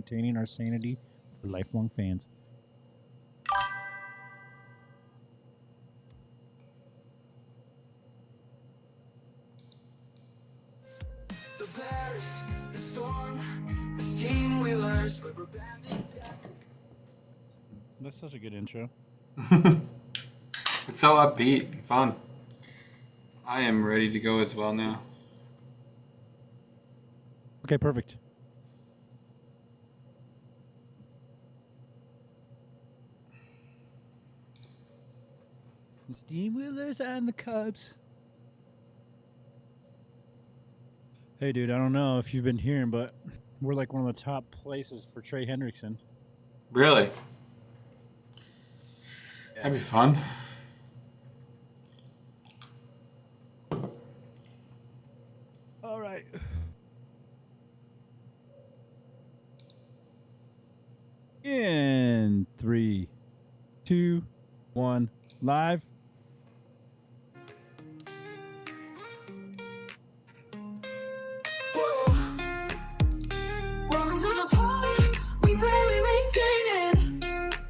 maintaining our sanity for lifelong fans. The Bears, the Storm, the Steamwheelers, Riverbandits. That's such a good intro. It's so upbeat and fun. I am ready to go as well now. Okay, perfect. The Steamwheelers and the Cubs. Hey, dude, I don't know if you've been hearing, but we're like one of the top places for Trey Hendrickson. Really? That'd be fun. All right. In 3, 2, 1, live. Whoa. Welcome to the pod. We barely maintain it.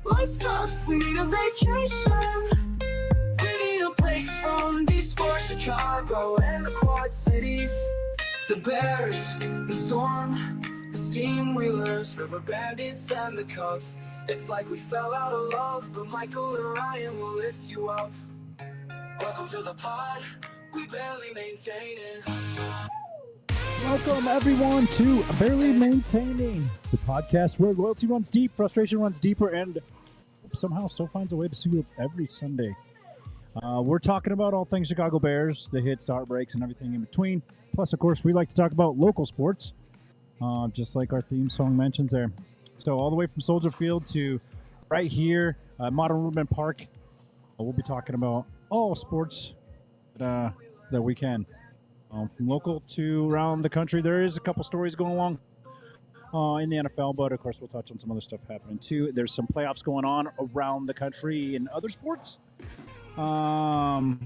Life's tough. We need a vacation. We need a break from these sports, Chicago and the Quad Cities. The Bears, the Storm, the Steamwheelers, Riverbandits, and the Cubs. It's like we fell out of love, but Michael and Ryan will lift you up. Welcome to the pod. We barely maintain it. Welcome, everyone, to Barely Maintaining, the podcast where loyalty runs deep, frustration runs deeper, and somehow still finds a way to suit up every Sunday. We're talking about all things Chicago Bears, the hits, the heartbreaks, and everything in between. Plus, of course, we like to talk about local sports, just like our theme song mentions there. So all the way from Soldier Field to right here, Modern Urban Park, we'll be talking about all sports that we can. From local to around the country, there is a couple stories going along in the NFL, but of course we'll touch on some other stuff happening too. There's some playoffs going on around the country in other sports. We'll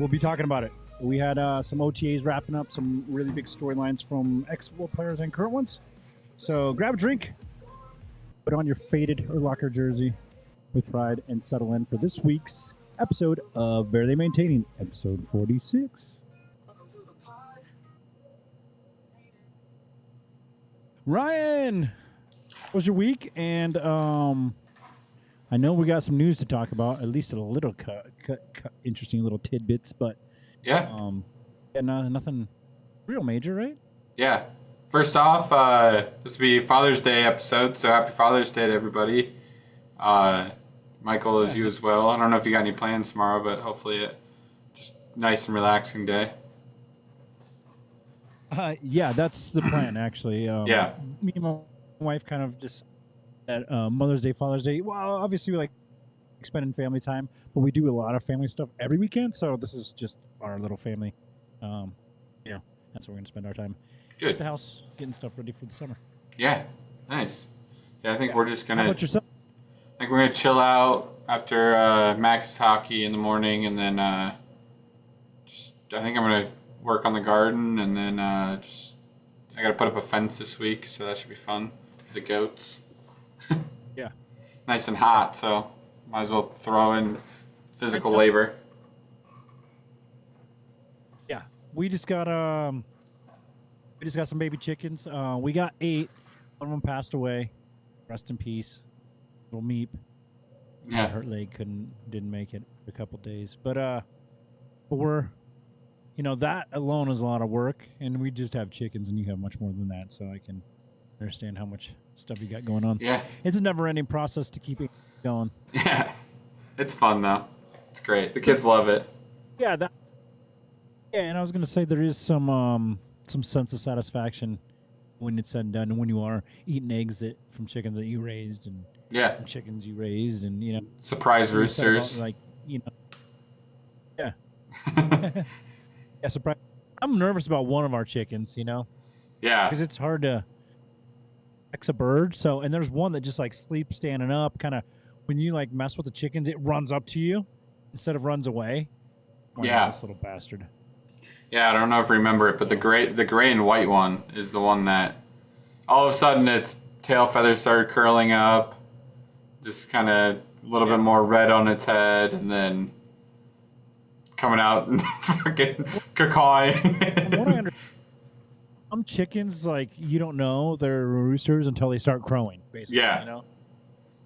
be talking about it. We had some OTAs wrapping up, some really big storylines from ex-football players and current ones. So grab a drink, put on your faded or locker jersey with pride, and settle in for this week's episode of Barely Maintaining, episode 46. Ryan, how was your week? And I know we got some news to talk about, at least a little interesting little tidbits, but Yeah. nothing real major, right? Yeah. First off, this will be Father's Day episode, so happy Father's Day to everybody. Michael, as you as well. I don't know if you got any plans tomorrow, but hopefully it just nice and relaxing day. Yeah, that's the plan, actually. Yeah. Me and my wife kind of just at Mother's Day, Father's Day. Well, obviously we like spending family time, but we do a lot of family stuff every weekend, so this is just our little family. That's where we're going to spend our time. Good. At the house, getting stuff ready for the summer. Yeah. Nice. Yeah, I think we're just How gonna. about yourself? I think we're gonna chill out after Max's hockey in the morning, and then I think I'm gonna work on the garden, and then I gotta put up a fence this week, so that should be fun for the goats. Yeah. Nice and hot, so might as well throw in physical labor. Yeah, we just got some baby chickens. We got 8. One of them passed away. Rest in peace, little Meep. Yeah. Her leg didn't make it a couple days, but we're, that alone is a lot of work, and we just have chickens, and you have much more than that, so I can understand how much stuff you got going on. Yeah. It's a never-ending process to keep it going. Yeah. It's fun though. It's great. The kids love it. Yeah, and I was gonna say there is some sense of satisfaction when it's said and done, and when you are eating eggs from chickens that you raised and Yeah. chickens you raised, and Surprise roosters. Yeah, yeah, surprise. I'm nervous about one of our chickens, Yeah. because it's hard to X a bird. So, and there's one that just like sleeps standing up, kind of. When you like mess with the chickens, it runs up to you instead of runs away. Yeah. This little bastard. Yeah, I don't know if you remember it, but the gray and white one is the one that all of a sudden its tail feathers started curling up, just kind of a little bit more red on its head, and then coming out and it's fucking cacawing. From what I understand, some chickens, like, you don't know they're roosters until they start crowing, basically. Yeah. You know?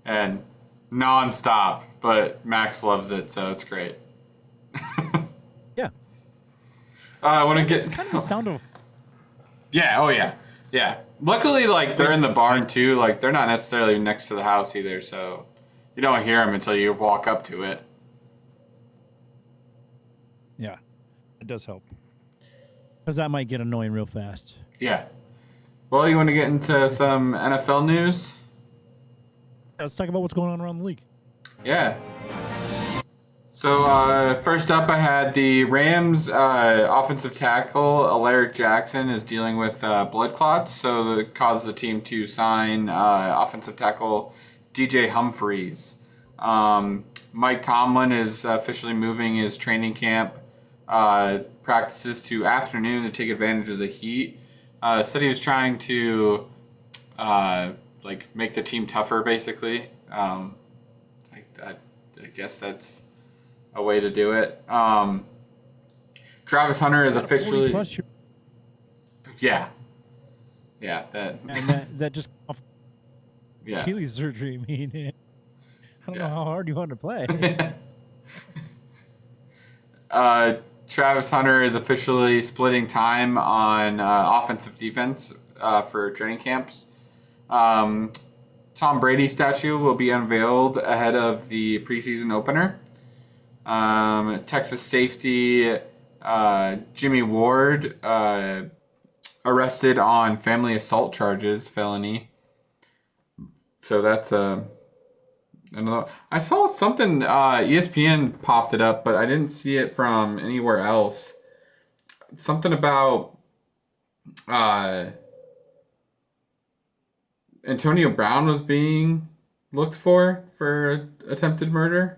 And non-stop, but Max loves it, so it's great. Yeah. I want to get... It's kind of the sound of... Yeah, oh yeah. Yeah. Luckily, like, they're in the barn, too. Like, they're not necessarily next to the house either, so you don't hear them until you walk up to it. Yeah. It does help. Because that might get annoying real fast. Yeah. Well, you want to get into some NFL news? Let's talk about what's going on around the league. Yeah. So, first up, I had the Rams offensive tackle, Alaric Jackson, is dealing with blood clots, so it causes the team to sign offensive tackle DJ Humphries. Mike Tomlin is officially moving his training camp practices to afternoon to take advantage of the heat. Said he was trying to make the team tougher, basically. I guess that's a way to do it. Travis Hunter is officially... Yeah. Yeah, that... And that just... Yeah. Achilles surgery, I mean... I don't know how hard you want to play. Travis Hunter is officially splitting time on offensive defense for training camps. Tom Brady statue will be unveiled ahead of the preseason opener. Texas safety Jimmy Ward arrested on family assault charges, felony. So that's another. I saw something, ESPN popped it up, but I didn't see it from anywhere else. Something about Antonio Brown was being looked for attempted murder.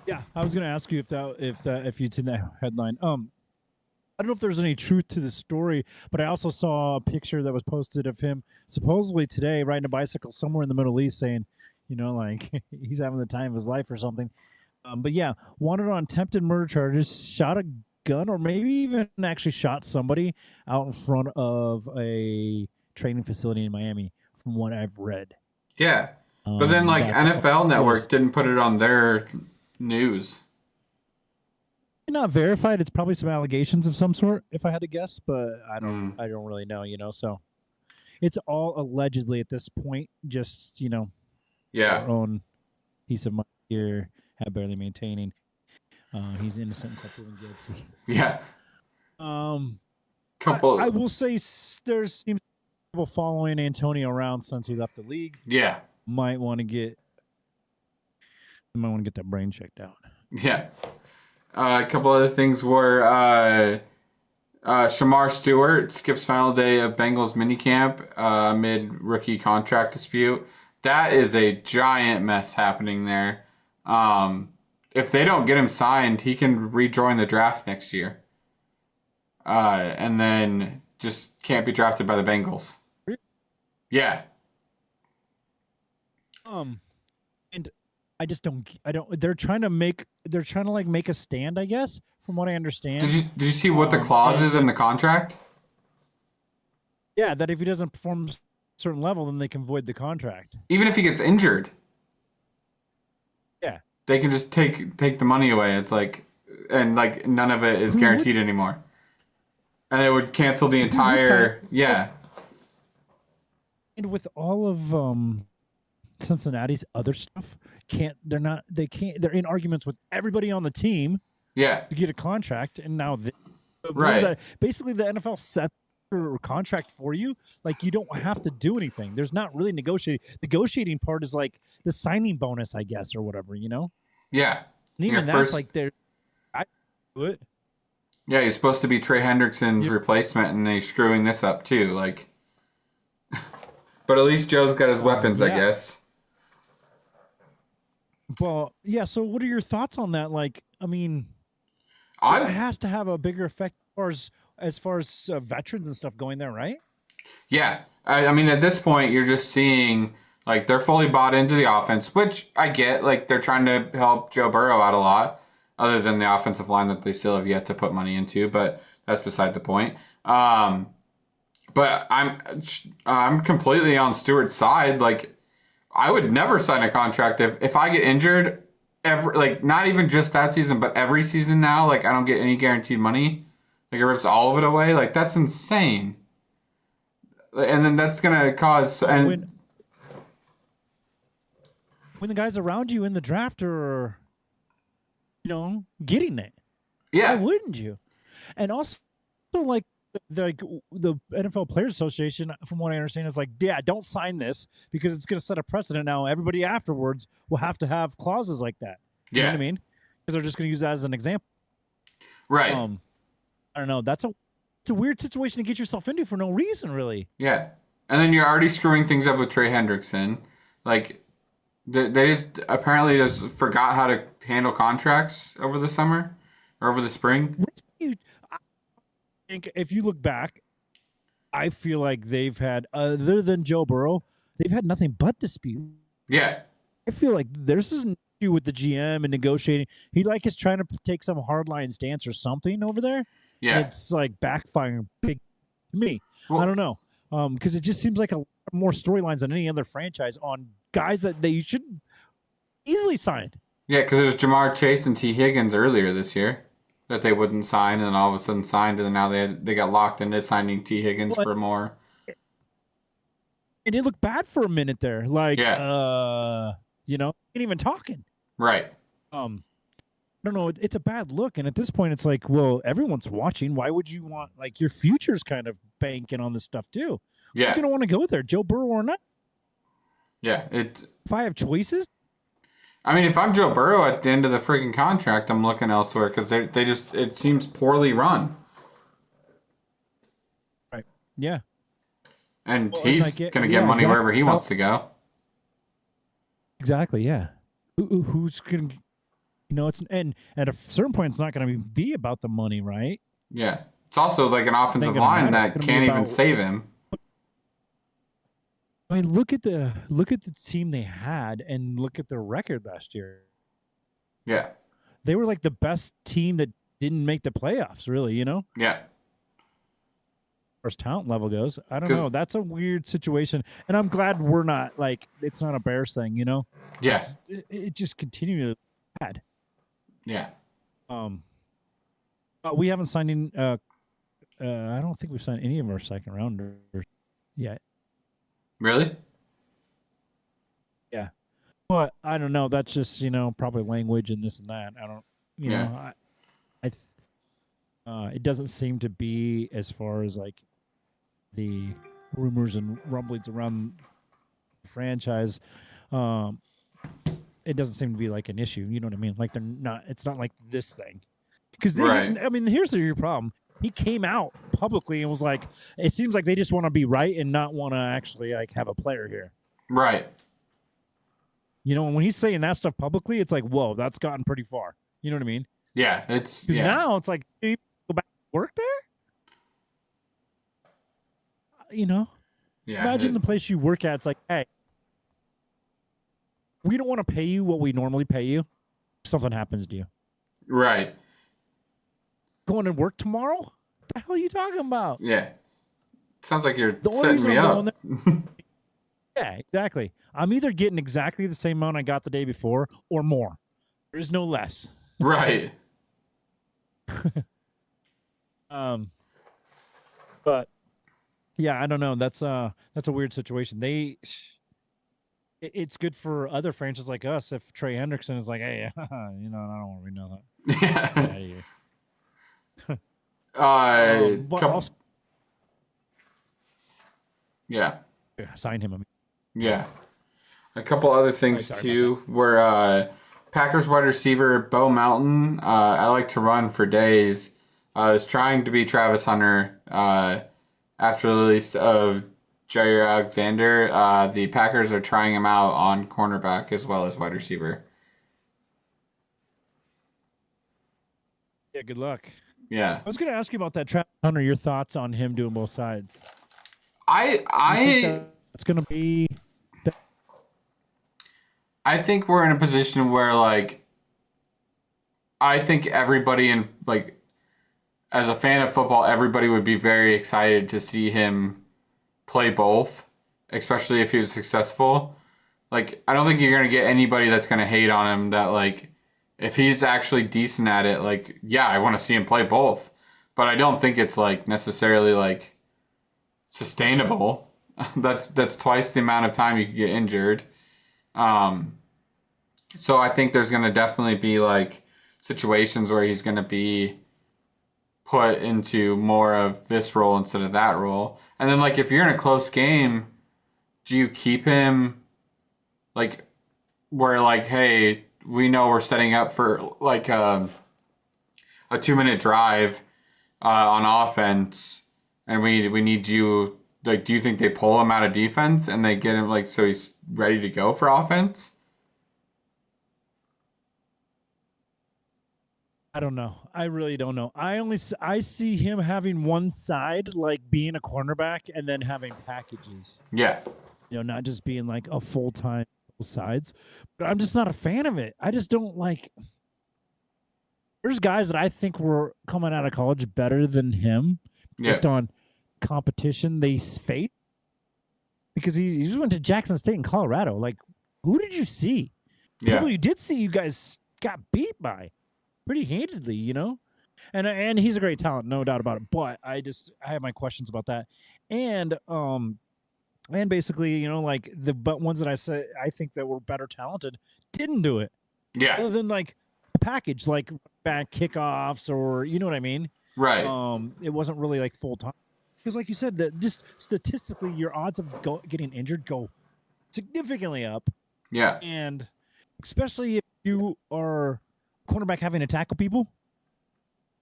Yeah, I was going to ask you if you'd seen that headline. I don't know if there's any truth to the story, but I also saw a picture that was posted of him supposedly today riding a bicycle somewhere in the Middle East, saying, like he's having the time of his life or something. But yeah, wanted on attempted murder charges, shot a gun, or maybe even actually shot somebody out in front of a training facility in Miami, from what I've read. Yeah, but then NFL Network didn't put it on their news. Not verified. It's probably some allegations of some sort, if I had to guess, but I don't really know, so it's all allegedly at this point, just our own piece of mind here at Barely Maintaining. He's innocent until proven guilty. Yeah. I will say there seems to be people following Antonio around since he left the league. Yeah. Might want to get that brain checked out. Yeah. A couple other things were Shamar Stewart skips final day of Bengals minicamp amid rookie contract dispute. That is a giant mess happening there. If they don't get him signed, he can rejoin the draft next year. And then just can't be drafted by the Bengals. Yeah. And I just don't. They're trying to make a stand, I guess, from what I understand. Did you see what the clause is in the contract? Yeah, that if he doesn't perform a certain level, then they can void the contract. Even if he gets injured. Yeah. They can just take the money away. It's none of it is guaranteed anymore. And they would cancel the entire. Yeah. And with all of Cincinnati's other stuff, they're in arguments with everybody on the team. Yeah. To get a contract, and now basically the NFL set a contract for you. Like, you don't have to do anything. There's not really negotiating. Negotiating part is like the signing bonus, I guess, or whatever, Yeah. And even that's I do it. Yeah, he's supposed to be Trey Hendrickson's replacement, and they're screwing this up too. But at least Joe's got his weapons, I guess. Well, yeah. So, what are your thoughts on that? It has to have a bigger effect as far as veterans and stuff going there, right? Yeah. I mean, at this point, you're just seeing, like, they're fully bought into the offense, which I get. Like, they're trying to help Joe Burrow out a lot, other than the offensive line that they still have yet to put money into, but that's beside the point. But I'm completely on Stewart's side. Like, I would never sign a contract if I get injured every, like, not even just that season, but every season now, like, I don't get any guaranteed money. Like, it rips all of it away. Like, that's insane. And then that's gonna cause When the guys around you in the draft are, getting it, why yeah, wouldn't you? And also, like the NFL Players Association, from what I understand, is like, yeah, don't sign this because it's going to set a precedent. Now everybody afterwards will have to have clauses like that. You know what I mean? Because they're just going to use that as an example. right. I don't know. It's a weird situation to get yourself into for no reason, really. Yeah, and then you're already screwing things up with Trey Hendrickson. Like, they just apparently just forgot how to handle contracts over the summer or over the spring. I think if you look back, I feel like they've had, other than Joe Burrow, they've had nothing but dispute. Yeah, I feel like there's an issue with the GM and negotiating. He is trying to take some hardline stance or something over there. yeah. And it's like backfiring big to me. Well, I don't know. Because it just seems like a lot more storylines than any other franchise on guys that they should easily sign. yeah, because it was Jamar Chase and T. Higgins earlier this year that they wouldn't sign, and then all of a sudden signed, and then now they got locked into signing T. Higgins for more. And it looked bad for a minute there. Like, Yeah. ain't even talking. Right. I don't know. It's a bad look. And at this point, it's like, well, everyone's watching. Why would you want, like, your future's kind of banking on this stuff too? Yeah. Who's going to want to go there? Joe Burrow or not? Yeah. If I have choices? I mean, if I'm Joe Burrow at the end of the freaking contract, I'm looking elsewhere because they just, it seems poorly run. Right. Yeah. And he's going to get money wherever he wants to go. Exactly. Yeah. Who's going to, it's, and at a certain point, it's not going to be about the money, right? Yeah. It's also like an offensive line that can't even save him. I mean, look at the team they had and look at their record last year. Yeah. They were like the best team that didn't make the playoffs, really, Yeah. As far as talent level goes. I don't know. That's a weird situation. And I'm glad we're not, like, it's not a Bears thing, Yeah. It just continued to be bad. Yeah. We haven't signed in, I don't think we've signed any of our second rounders yet. Really? Yeah. But I don't know. That's just, probably language and this and that. I don't, know, it doesn't seem to be, as far as like the rumors and rumblings around the franchise. It doesn't seem to be like an issue. You know what I mean? Like it's not like this thing. Because I mean, here's your problem. He came out publicly and was like, it seems like they just want to be right and not want to actually like have a player here. Right. When he's saying that stuff publicly, it's like, whoa, that's gotten pretty far. You know what I mean? Yeah. Because now it's like, do you go back to work there? Yeah. Imagine the place you work at. It's like, hey, we don't want to pay you what we normally pay you. Something happens to you. Right. Going to work tomorrow? What the hell are you talking about? Yeah. Sounds like you're setting me up. Yeah, exactly. I'm either getting exactly the same amount I got the day before or more. There is no less. Right. But yeah, I don't know. That's a weird situation. It's good for other franchises like us if Trey Hendrickson is like, hey, I don't want to know that. Yeah. Get out of here. Yeah. Sign him. Yeah. A couple other things too were Packers wide receiver Bo Melton. I like to run for days. Is trying to be Travis Hunter after the release of Jair Alexander. The Packers are trying him out on cornerback as well as wide receiver. Yeah, good luck. Yeah. I was going to ask you about that Travis Hunter, your thoughts on him doing both sides. It's going to be. I think we're in a position where, like, I think everybody in, like, as a fan of football, everybody would be very excited to see him play both, especially if he was successful. Like, I don't think you're going to get anybody that's going to hate on him that, like, if he's actually decent at it, like, yeah, I want to see him play both. But I don't think it's, like, necessarily, like, sustainable. That's twice the amount of time you could get injured. So I think there's going to definitely be, like, situations where he's going to be put into more of this role instead of that role. And then, like, if you're in a close game, do you keep him, like, where, like, hey, we know we're setting up for, like, a 2-minute drive on offense, and we need you, like, do you think they pull him out of defense and they get him, like, so he's ready to go for offense? I don't know. I really don't know. I see him having one side, like being a cornerback, and then having packages. Yeah. Not just being like a full-time both sides. But I'm just not a fan of it. I just don't like. There's guys that I think were coming out of college better than him, based on competition they faced. Because he just went to Jackson State in Colorado. Like, who did you see? Yeah. People you did see, you guys got beat by pretty handedly, and he's a great talent, no doubt about it. But I have my questions about that, and basically, like the ones that I think that were better talented didn't do it. Yeah. Other than like a package, like back kickoffs, or you know what I mean. Right. It wasn't really like full time because, like you said, that just statistically, your odds of getting injured go significantly up. Yeah. And especially if you are cornerback having to tackle people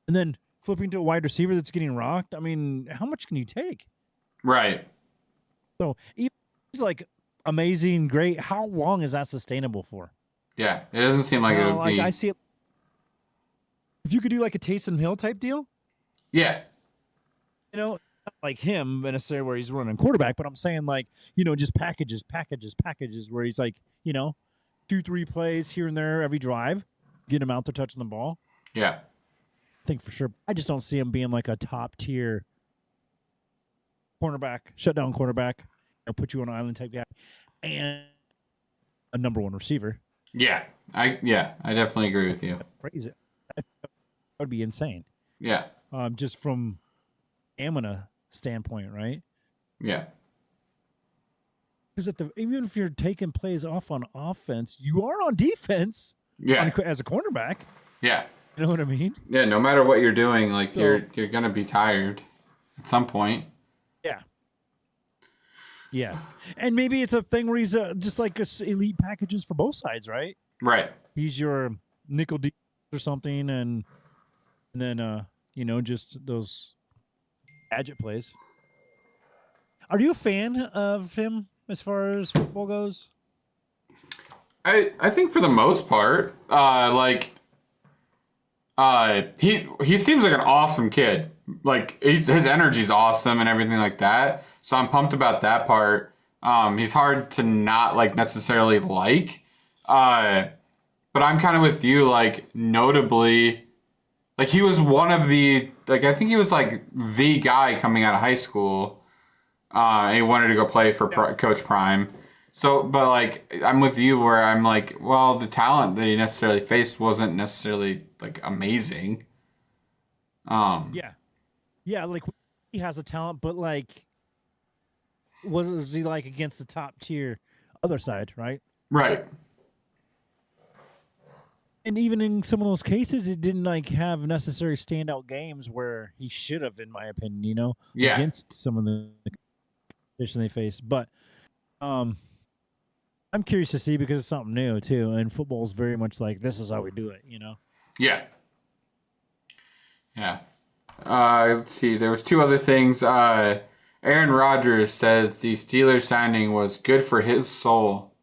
and then flipping to a wide receiver that's getting rocked. I mean, how much can you take? Right. So he's like amazing, great. How long is that sustainable for? Yeah. It doesn't seem like it would like be. I see it. If you could do like a Taysom Hill type deal. Yeah. Not like him necessarily where he's running quarterback, but I'm saying like, just packages where he's like, 2-3 plays here and there every drive. Get him out there touching the ball. Yeah. I think for sure. I just don't see him being like a top tier cornerback, shutdown cornerback, put you on an island type guy, and a number one receiver. Yeah. I definitely agree with you. Crazy. That would be insane. Yeah. Just from stamina standpoint, right? Yeah. Because even if you're taking plays off on offense, you are on defense. Yeah. As a cornerback. Yeah. You know what I mean? Yeah. No matter what you're doing, like you're gonna be tired at some point. Yeah. Yeah. And maybe it's a thing where he's just like elite packages for both sides, right? Right. He's your nickel D or something, and then just those gadget plays. Are you a fan of him as far as football goes? I think for the most part, he seems like an awesome kid. Like his energy's awesome and everything like that. So I'm pumped about that part. He's hard to not like necessarily like. But I'm kind of with you. Like notably, like he was one of the I think he was like the guy coming out of high school. And he wanted to go play for Coach Prime. So, but like, I'm with you where I'm like, well, the talent that he necessarily faced wasn't necessarily like amazing. Yeah. Like he has a talent, but like, was he like against the top tier other side, right? Right. And even in some of those cases, it didn't like have necessary standout games where he should have, in my opinion, Yeah. against some of the competition they faced. But, I'm curious to see because it's something new too, and football is very much like this is how we do it, Yeah. Yeah. Let's see. There was 2 other things. Aaron Rodgers says the Steelers signing was good for his soul.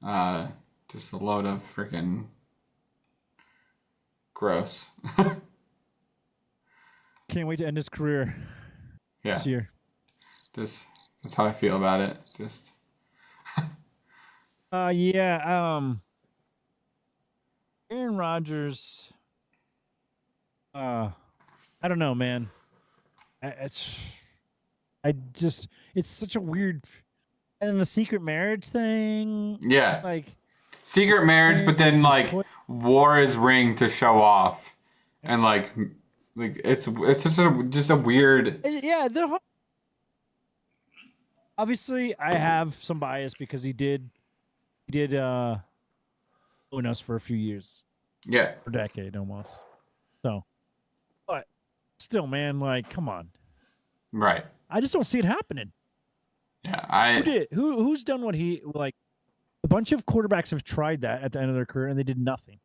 Just a load of freaking gross. Can't wait to end his career this year. Just that's how I feel about it. Just Yeah. Aaron Rodgers. I don't know, man. It's it's such a weird. And the secret marriage thing. yeah, Like secret marriage, but then like wore his ring to show off, and like it's just a weird. Yeah, obviously I have some bias because he did own us for a few years, Yeah, for a decade almost. So, but still, man, like, come on. right. I just don't see it happening. Yeah, who's done what he like? A bunch of quarterbacks have tried that at the end of their career and they did nothing,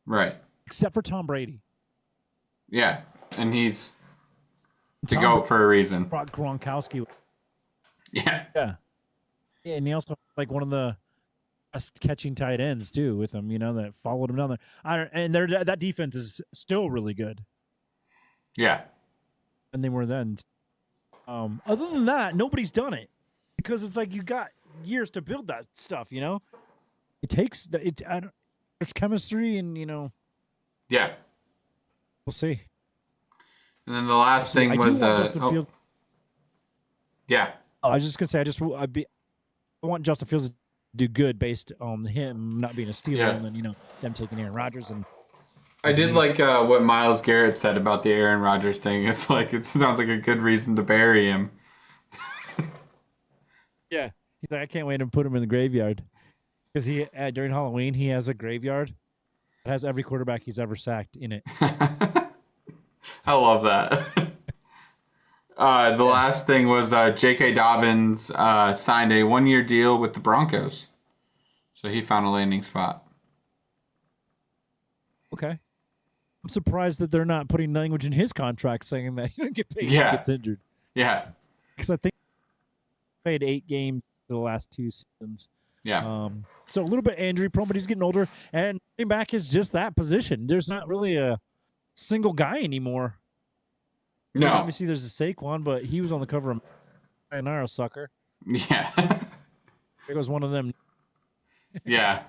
right. except for Tom Brady. Yeah, and he's to go for a reason. Brought Gronkowski. Yeah, Yeah, and he also like one of the best catching tight ends too with him. That followed him down there. And that defense is still really good. yeah, And they were then. Other than that, nobody's done it because it's like you got years to build that stuff. It takes there's chemistry and yeah. we'll see. And then the last thing was Justin Fields. Yeah. Oh, I was just gonna say I want Justin Fields to do good based on him not being a Steeler and then them taking Aaron Rodgers and. I did like what Myles Garrett said about the Aaron Rodgers thing. It's like it sounds like a good reason to bury him. Yeah, he's like, I can't wait to put him in the graveyard because he during Halloween he has a graveyard that has every quarterback he's ever sacked in it. I love that. The last thing was J.K. Dobbins signed a 1-year deal with the Broncos, so he found a landing spot. Okay. I'm surprised that they're not putting language in his contract saying that he don't get paid if he gets injured. Yeah. Because I think he played 8 games for the last 2 seasons. Yeah. So a little bit injury prone, but he's getting older. And running back is just that position. There's not really a single guy anymore. No. Obviously, there's a Saquon, but he was on the cover of an arrow sucker. Yeah. There goes one of them. Yeah.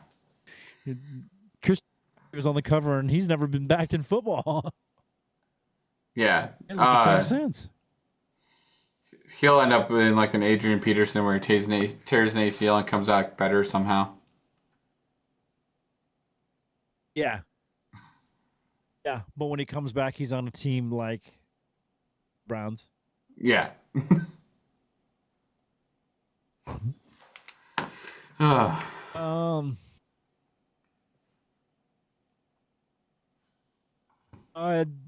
Chris was on the cover, and he's never been backed in football. Yeah. It makes no sense. He'll end up in like an Adrian Peterson where he tears an ACL and comes out better somehow. Yeah. Yeah, but when he comes back, he's on a team like Browns. Yeah.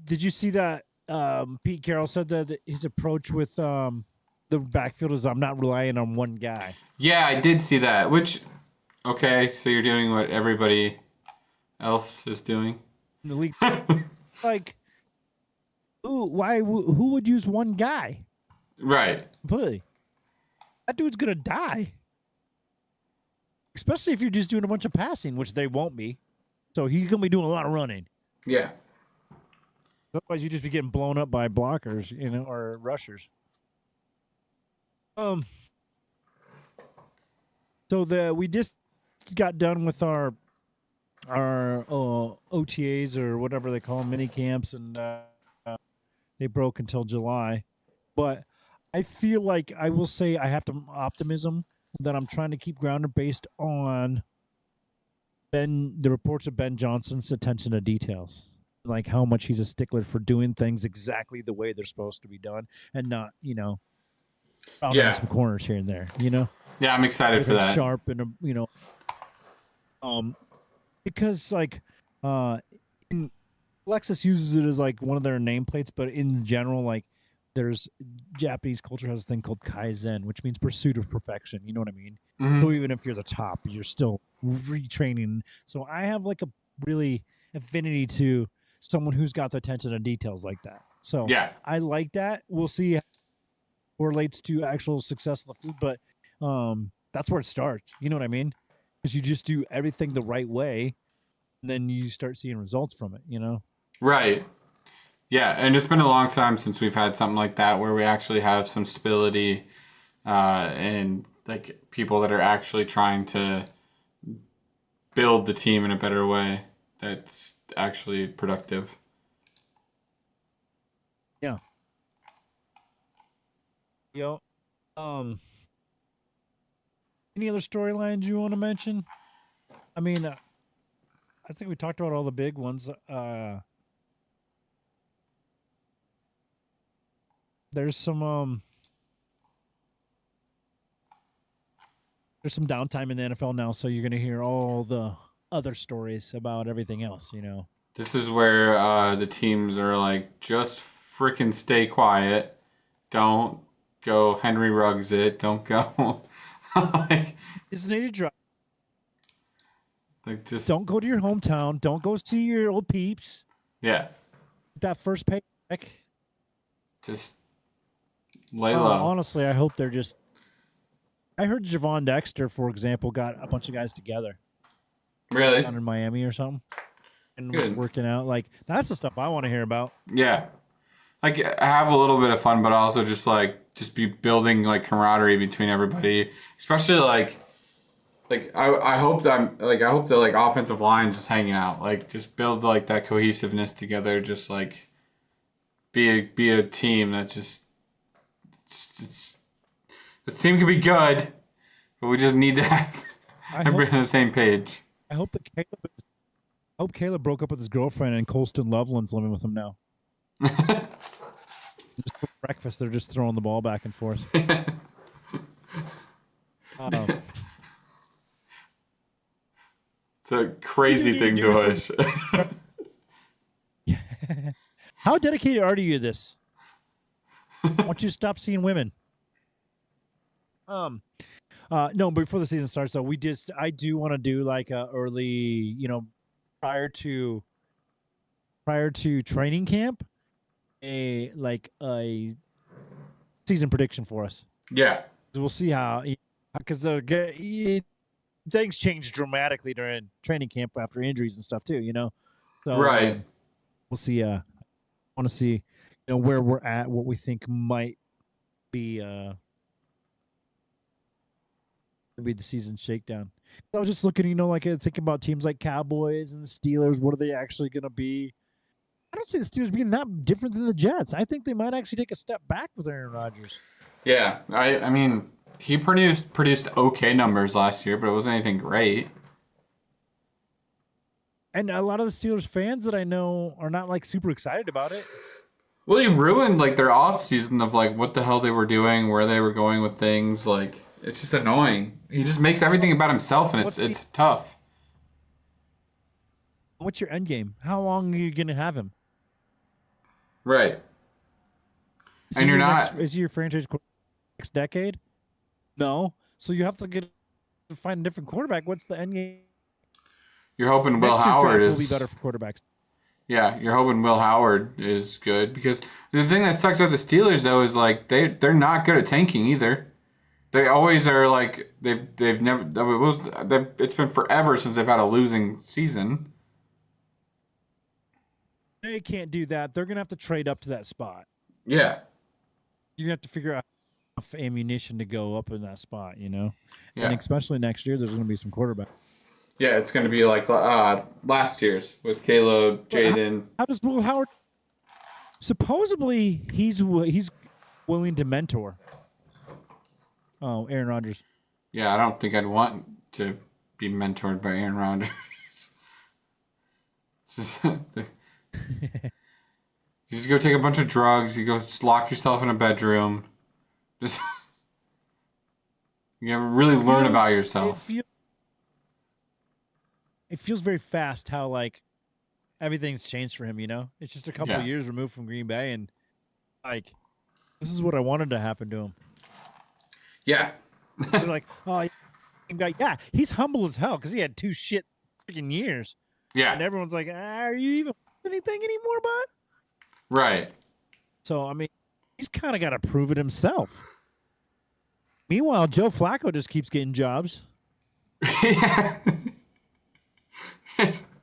Did you see that Pete Carroll said that his approach with the backfield is I'm not relying on one guy. Yeah, I did see that. Which, okay, so you're doing what everybody else is doing in the league. Like, who would use one guy? Right. Completely. That dude's gonna die. Especially if you're just doing a bunch of passing, which they won't be. So he's gonna be doing a lot of running. Yeah. Otherwise, you just be getting blown up by blockers, or rushers. So we just got done with our OTAs or whatever they call them, mini camps, and they broke until July. But I feel like I will say I have some optimism that I'm trying to keep grounded based on the reports of Ben Johnson's attention to details. Like how much he's a stickler for doing things exactly the way they're supposed to be done and not, some corners here and there, Yeah, I'm excited for that. Sharp and, because like, Lexus uses it as like one of their nameplates, but in general, like there's Japanese culture has a thing called Kaizen, which means pursuit of perfection. You know what I mean? Mm-hmm. So even if you're the top, you're still retraining. So I have like a really affinity to someone who's got the attention to details like that. So yeah, I like that. We'll see how it relates to actual success of the food, but that's where it starts. You know what I mean? Because you just do everything the right way, and then you start seeing results from it, Right. Yeah, and it's been a long time since we've had something like that where we actually have some stability and like people that are actually trying to build the team in a better way that's actually productive. Yeah. Yo, any other storylines you want to mention? I mean, I think we talked about all the big ones. There's some there's some downtime in the NFL now, so you're gonna hear all the other stories about everything else. This is where the teams are like, just freaking stay quiet. Don't go Henry Ruggs it. Don't go. like, Isn't it a drop? like just Don't go to your hometown. Don't go see your old peeps. yeah, That first paycheck. just lay low. Honestly, I hope they're just. I heard Javon Dexter, for example, got a bunch of guys together Really? down in Miami or something, and was Good. working out. Like that's the stuff I want to hear about. Yeah. Like have a little bit of fun, but also just be building like camaraderie between everybody, especially like I hope that I hope the like offensive line just hanging out, like just build like that cohesiveness together, just like be a team that just it's the team can be good, but we just need to have everybody on the same page. I hope that Caleb broke up with his girlfriend and Colston Loveland's living with him now. Just for breakfast, they're just throwing the ball back and forth. It's a crazy thing to wish. How dedicated are you to this? I want you to stop seeing women. No, before the season starts, though, I do want to do like a early, prior to training camp, a season prediction for us. Yeah. We'll see how, because things change dramatically during training camp after injuries and stuff too. So Right. We'll see. I want to see, where we're at, what we think might be the season shakedown. I was just looking, thinking about teams like Cowboys and the Steelers. What are they actually going to be? I don't see the Steelers being that different than the Jets. I think they might actually take a step back with Aaron Rodgers. Yeah, I mean, he produced okay numbers last year, but it wasn't anything great. And a lot of the Steelers fans that I know are not like super excited about it. Well, he ruined like their off season of like what the hell they were doing, where they were going with things. Like it's just annoying. He just makes everything about himself, and it's tough. What's your end game? How long are you gonna have him? Right. And you're not. Is he your franchise next decade? No. So you have to find a different quarterback. What's the end game? You're hoping Will Howard will be better for quarterbacks. Yeah, you're hoping Will Howard is good, because the thing that sucks about the Steelers though is like they're not good at tanking either. They always are like they've never. It's been forever since they've had a losing season. They can't do that. They're gonna have to trade up to that spot. Yeah. You're gonna have to figure out enough ammunition to go up in that spot. Yeah. And especially next year, there's gonna be some quarterback. Yeah, it's going to be like last year's with Caleb, Jaden. How does Will Howard? Supposedly, he's willing to mentor. Oh, Aaron Rodgers. Yeah, I don't think I'd want to be mentored by Aaron Rodgers. You just go take a bunch of drugs. You go lock yourself in a bedroom. Just you really learn about yourself. It feels very fast how like everything's changed for him. It's just a couple of years removed from Green Bay, and like this is what I wanted to happen to him. Yeah. They're like, oh, yeah, he's humble as hell because he had 2 shit freaking years. Yeah. And everyone's like, are you even anything anymore, bud? Right. So I mean, he's kind of got to prove it himself. Meanwhile, Joe Flacco just keeps getting jobs. Yeah.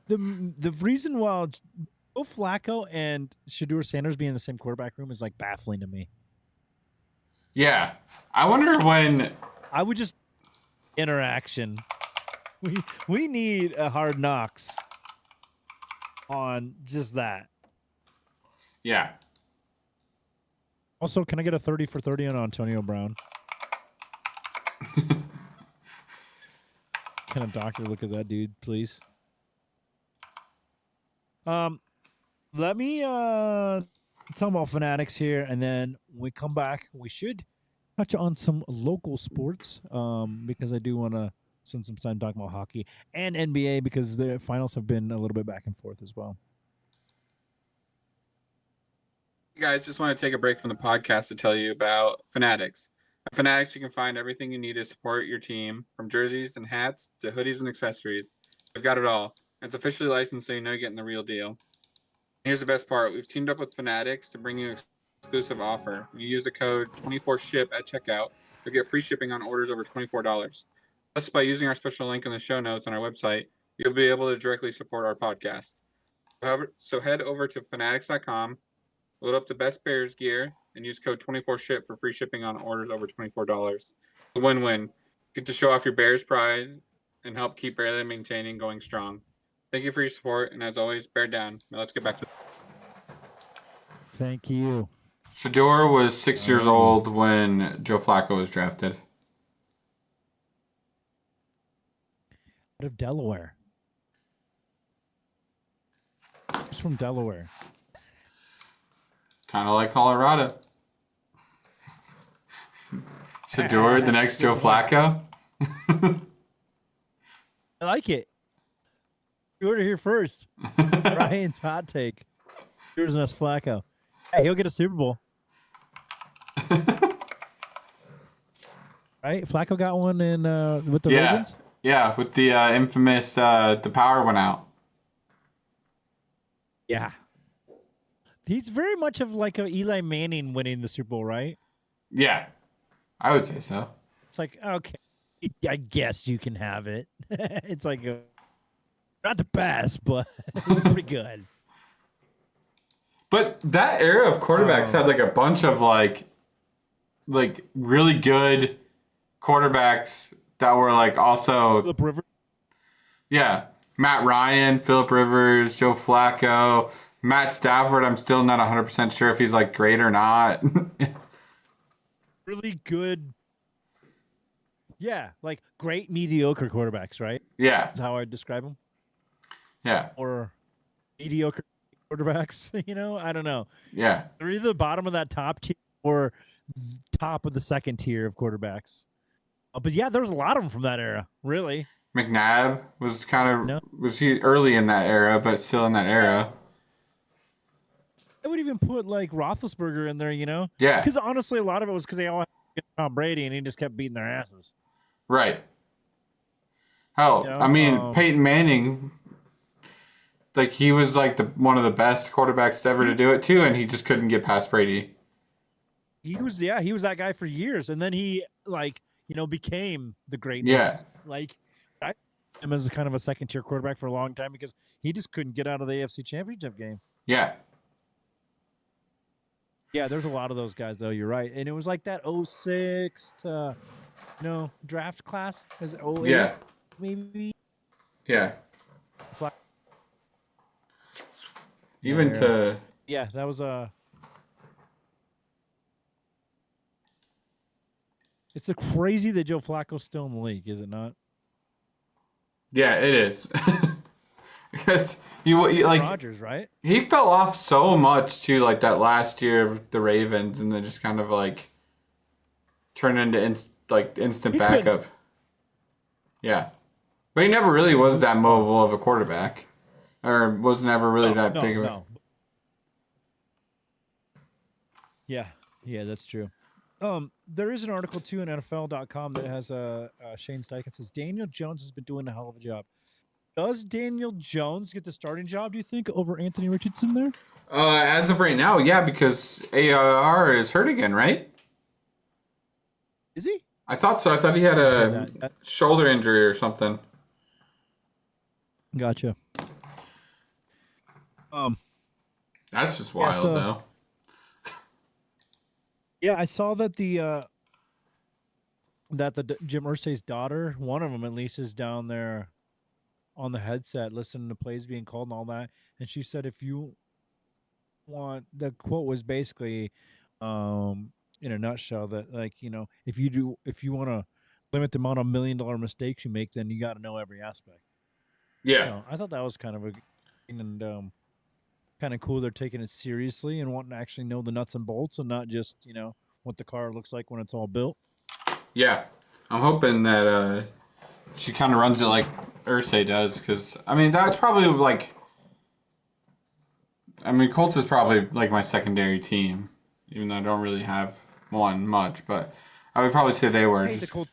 The reason why Joe Flacco and Shedeur Sanders being in the same quarterback room is like baffling to me. Yeah. I wonder when. I would just interaction. We need a Hard Knocks on just that. Yeah. Also, can I get a 30 for 30 on Antonio Brown? Can a doctor look at that dude, please? Let me tell about Fanatics here, and then when we come back, we should touch on some local sports because I do want to spend some time talking about hockey and NBA because the finals have been a little bit back and forth as well. You guys, just want to take a break from the podcast to tell you about Fanatics. At Fanatics, you can find everything you need to support your team, from jerseys and hats to hoodies and accessories. They've got it all. It's officially licensed, so you know you're getting the real deal. Here's the best part. We've teamed up with Fanatics to bring you an exclusive offer. When you use the code 24SHIP at checkout, you'll get free shipping on orders over $24. Plus, by using our special link in the show notes on our website, you'll be able to directly support our podcast. So head over to fanatics.com, load up the best Bears gear, and use code 24SHIP for free shipping on orders over $24. It's a win-win. Get to show off your Bears pride and help keep Barely Maintaining going strong. Thank you for your support, and as always, bear down. Now let's get back to. Thank you. Shador was 6 years old when Joe Flacco was drafted. Out of Delaware. He's from Delaware. Kind of like Colorado. Shador, the next Joe Flacco. I like it. You heard it here first. Ryan's hot take. Here's an Flacco. Hey, he'll get a Super Bowl. Right? Flacco got one in with the Ravens? Yeah, with the infamous the power went out. Yeah. He's very much of like a Eli Manning winning the Super Bowl, right? Yeah, I would say so. It's like, okay, I guess you can have it. It's like, not the best, but pretty good. But that era of quarterbacks had like a bunch of like really good quarterbacks that were like also Philip Rivers. Yeah, Matt Ryan, Philip Rivers, Joe Flacco, Matt Stafford. I'm still not 100% sure if he's like great or not. Really good. Yeah, like great mediocre quarterbacks, right? Yeah, That's how I describe them. yeah, Or mediocre quarterbacks, I don't know. yeah. They're either the bottom of that top tier or top of the second tier of quarterbacks. But yeah, there's a lot of them from that era, really. McNabb was was he early in that era, but still in that era. I would even put like Roethlisberger in there, Yeah. Because honestly, a lot of it was because they all had Tom Brady and he just kept beating their asses. Right. Hell, I mean, Peyton Manning, like he was like one of the best quarterbacks ever to do it too, and he just couldn't get past Brady. He was that guy for years, and then he became the greatness. Yeah. Like I him as kind of a second tier quarterback for a long time because he just couldn't get out of the AFC Championship game. Yeah. Yeah, there's a lot of those guys though. You're right, and it was like that 06 to draft class as 08, Yeah. maybe. Yeah. Fla- Even Yeah. to Yeah, that was a. It's crazy that Joe Flacco's still in the league, is it not? yeah, it is. Because you like Rodgers, right? he fell off so much too, like that last year of the Ravens, and then just kind of like turned into instant He backup. couldn't- Yeah, but he never really was that mobile of a quarterback, or was never really that big of a. No. Yeah, that's true. There is an article too in NFL.com that has Shane Steichen says Daniel Jones has been doing a hell of a job. Does Daniel Jones get the starting job, do you think, over Anthony Richardson there? As of right now, yeah, because AR is hurt again, right? Is he? I thought so. I thought he had a That- shoulder injury or something. Gotcha. That's just wild, so- though. Yeah, I saw that the that Jim Irsay's daughter, one of them at least, is down there on the headset listening to plays being called and all that. And she said, if you want, the quote was basically, in a nutshell, that like, if you want to limit the amount of $1 million mistakes you make, then you got to know every aspect. Yeah. I thought that was kind of a and kind of cool. They're taking it seriously and wanting to actually know the nuts and bolts and not just what the car looks like when it's all built. Yeah. I'm hoping that she kind of runs it like Ursay does, because I mean that's probably like. I mean, Colts is probably like my secondary team, even though I don't really have one much, but I would probably say they were. I hate the Colts.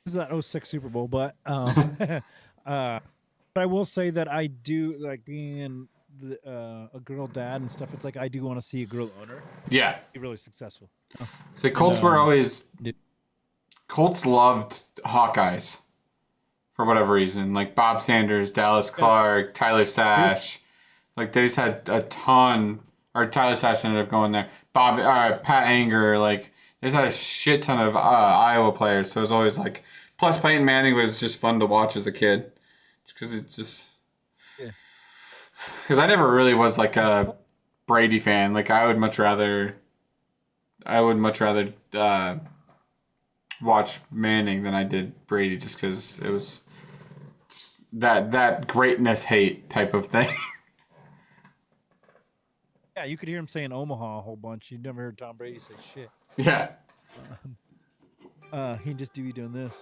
This is that 06 Super Bowl, but but I will say that I do like being a girl dad and stuff. It's like I do want to see a girl owner Yeah. be really successful. So Colts were always. Colts loved Hawkeyes for whatever reason. Like Bob Sanders, Dallas Clark, Tyler Sash. Like they just had a ton. Or Tyler Sash ended up going there. Pat Anger. Like they just had a shit ton of Iowa players. So it was always like. Plus Peyton Manning was just fun to watch as a kid. Because it's just. Because I never really was like a Brady fan. Like I would much rather watch Manning than I did Brady, just because it was just that greatness hate type of thing. Yeah, you could hear him saying Omaha a whole bunch. You never heard Tom Brady say shit. Yeah. He'd just be doing this.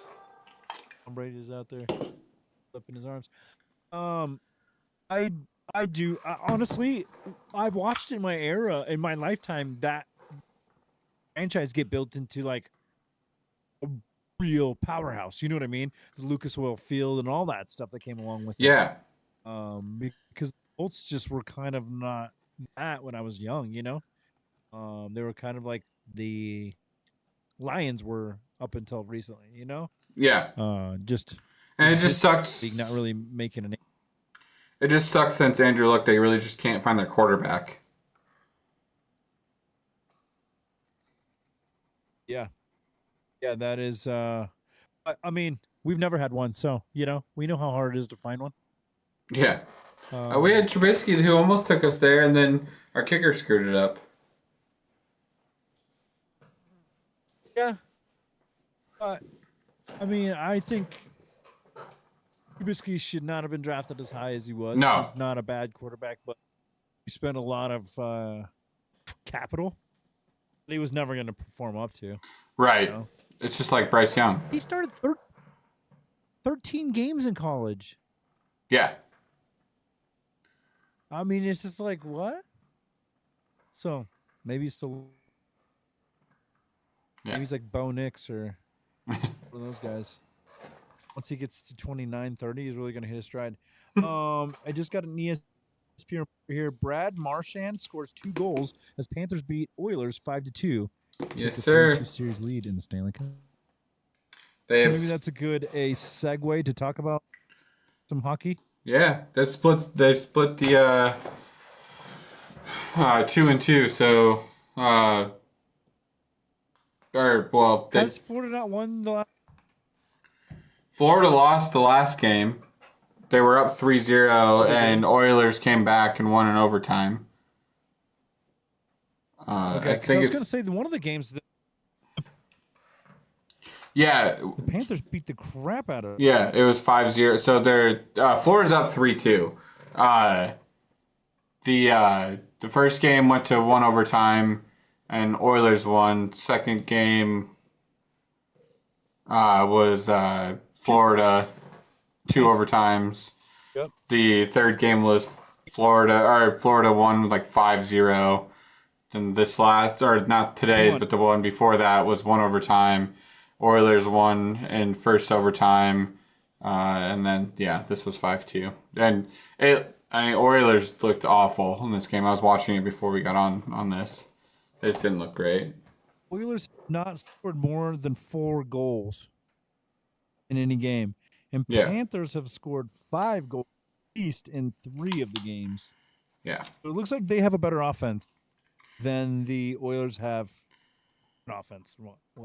Tom Brady's out there flipping his arms. I do honestly. I've watched in my lifetime, that franchise get built into like a real powerhouse. You know what I mean? The Lucas Oil Field and all that stuff that came along with it. Yeah. Because Colts just were kind of not that when I was young. They were kind of like the Lions were up until recently. Yeah. And it just sucks. Not really making an. It just sucks since Andrew Luck, they really just can't find their quarterback. Yeah. Yeah, that is. I mean, we've never had one, so we know how hard it is to find one. Yeah. We had Trubisky, who almost took us there, and then our kicker screwed it up. Yeah. But I mean, I think Trubisky should not have been drafted as high as he was. No. He's not a bad quarterback, but he spent a lot of capital that he was never going to perform up to. Right. It's just like Bryce Young. He started 13 games in college. Yeah. I mean, it's just like, what? So, maybe he's still... Yeah. Maybe he's like Bo Nix or one of those guys. Once he gets to 29, 30, he's really going to hit his stride. I just got an ESPN here. Brad Marchand scores 2 goals as Panthers beat Oilers 5-2. Yes, sir. 2-series lead in the Stanley Cup. They have, maybe that's a good segue to talk about some hockey. Yeah, they split the 2-2. So, Has Florida not won the last? Florida lost the last game. They were up 3-0, and Oilers came back and won in overtime. Okay, I was going to say one of the games. Yeah. The Panthers beat the crap out of it. Yeah, it was 5-0. So they're Florida's up 3-2. The first game went to 1 overtime, and Oilers won. Second game was Florida, 2 overtimes. Yep. The third game was Florida won like 5-0. Then this not today's, but the one before that was 1 overtime. Oilers won in first overtime, and then this was 5-2. And Oilers looked awful in this game. I was watching it before we got on this. They just didn't look great. Oilers have not scored more than 4 goals in any game, and Panthers have scored 5 goals at least in 3 of the games. Yeah, so it looks like they have a better offense than the Oilers have offense.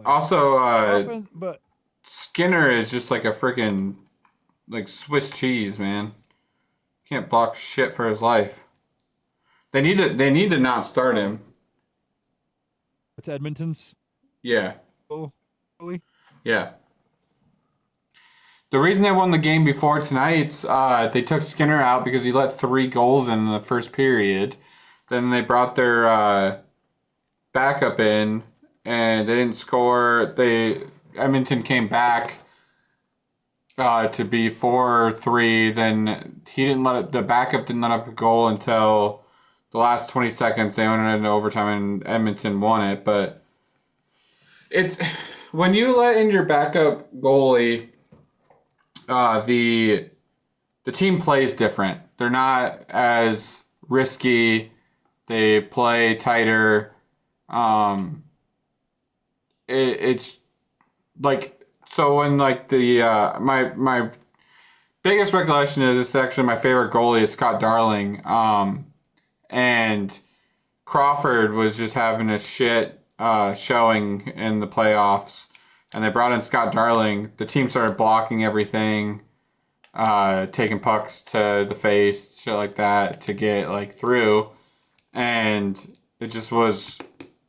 Also, Offense, but Skinner is just like a freaking like Swiss cheese, man. Can't block shit for his life. They need to not start him. it's Edmonton's Yeah. goal. Yeah. The reason they won the game before tonight's, they took Skinner out because he let 3 goals in the first period. Then they brought their backup in, and they didn't score. Edmonton came back to be 4-3. Then the backup didn't let up a goal until the last 20 seconds. They went into overtime, and Edmonton won it. But it's when you let in your backup goalie, the team plays different. They're not as risky. They play tighter. It's like, so when like the my biggest recollection is it's actually my favorite goalie is Scott Darling. And Crawford was just having a shit showing in the playoffs, and they brought in Scott Darling. The team started blocking everything, taking pucks to the face, shit like that, to get like through, and it just was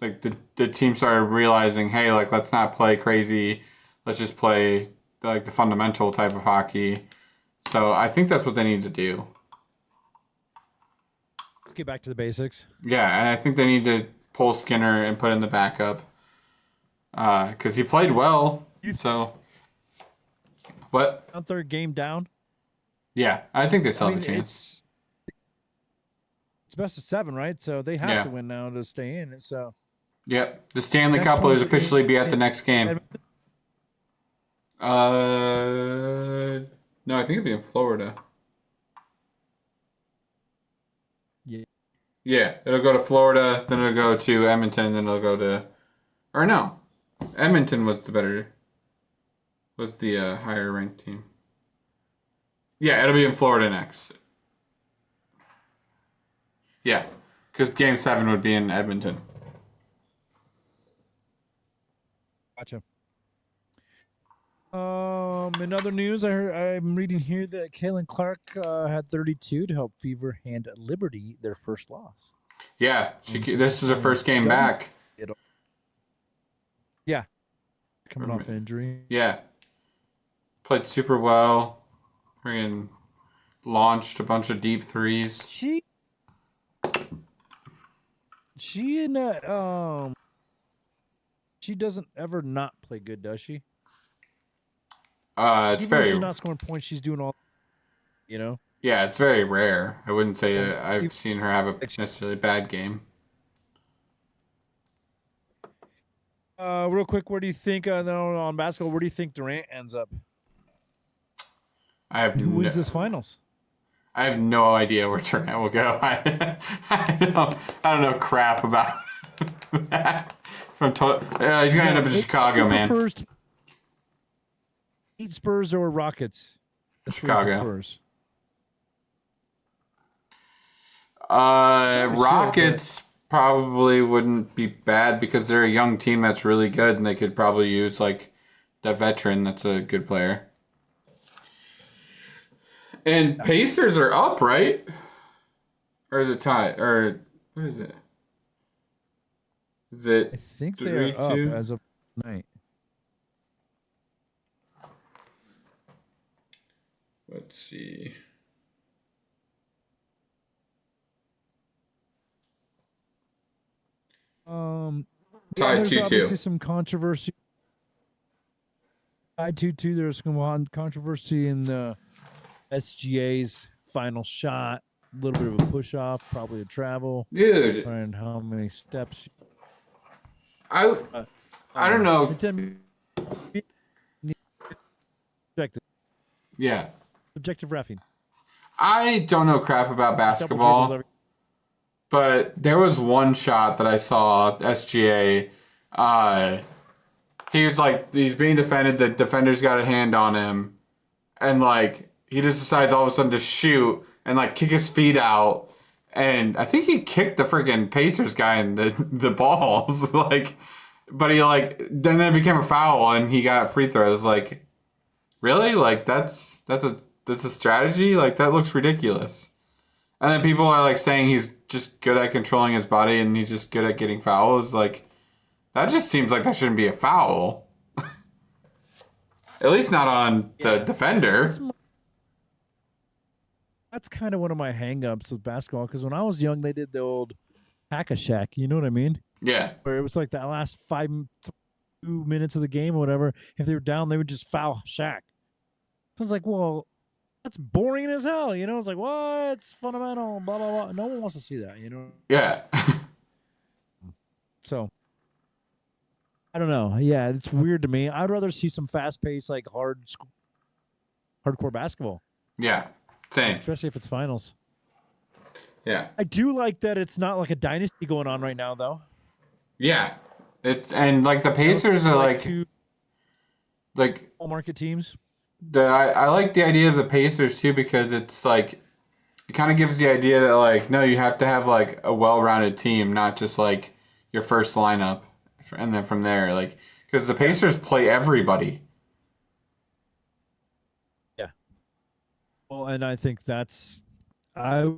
like the team started realizing, hey, like let's not play crazy, let's just play like the fundamental type of hockey. So I think that's what they need to do. Let's get back to the basics. Yeah, and I think they need to pull Skinner and put in the backup. Because he played well. So, what? Third game down. Yeah, I think they still have a chance. It's best of 7, right? So they have to win now to stay in. So. Yep, the Stanley Cup will officially be at the next game. No, I think it'll be in Florida. Yeah. Yeah, it'll go to Florida, then it'll go to Edmonton, then it'll go to, or no, Edmonton was the higher ranked team. Yeah, it'll be in Florida next. Yeah, because Game 7 would be in Edmonton. Gotcha. In other news, I'm reading here that Caitlin Clark had 32 to help Fever hand Liberty their first loss. Yeah, this is her first game back. Yeah, coming off injury. Yeah, played super well. Friggin' launched a bunch of deep threes. She doesn't ever not play good, does she? It's Even very. She's not scoring points. She's doing all. You know. Yeah, it's very rare. I wouldn't say I've seen her have a necessarily bad game. Real quick, where do you think on basketball? Where do you think Durant ends up? Who wins this finals? I have no idea where Durant will go. I don't know crap about that. He's gonna end up in Chicago, man. First, Heat, Spurs, or Rockets? Chicago. Rockets probably wouldn't be bad because they're a young team that's really good, and they could probably use like the veteran that's a good player. And Pacers are up, right? Or is it tied? Or what is it? Is it? I think they're up as of tonight. Let's see. Tied there's 2-2. Obviously some controversy. Tied 2-2. There's some controversy in the SGA's final shot. A little bit of a push off, probably a travel. Dude. And how many steps? I don't know. Subjective. Yeah. Subjective reffing. I don't know crap about basketball, but there was one shot that I saw SGA. He was like, he's being defended. The defender's got a hand on him, and like he just decides all of a sudden to shoot and like kick his feet out, and I think he kicked the freaking Pacers guy in the balls. Like but he like then it became a foul and he got free throws. Like, really? Like that's a strategy? Like that looks ridiculous. And then people are like saying he's just good at controlling his body and he's just good at getting fouls. Like that just seems like that shouldn't be a foul. At least not on the defender. That's kind of one of my hang-ups with basketball because when I was young, they did the old hack-a-shack. You know what I mean? Yeah. Where it was like that last 2 minutes of the game or whatever. If they were down, they would just foul Shaq. So it's like, well, that's boring as hell. You know, it's like, what? It's fundamental, blah, blah, blah. No one wants to see that, you know? Yeah. So, I don't know. Yeah, it's weird to me. I'd rather see some fast-paced, like, hardcore basketball. Yeah. Same. Especially if it's finals. Yeah. I do like that it's not like a dynasty going on right now, though. Yeah. It's and like the Pacers are like two like all market teams. I like the idea of the Pacers too because it's like it kind of gives the idea that like no, you have to have like a well-rounded team, not just like your first lineup, and then from there like because the Pacers play everybody. Yeah. Well, and I think I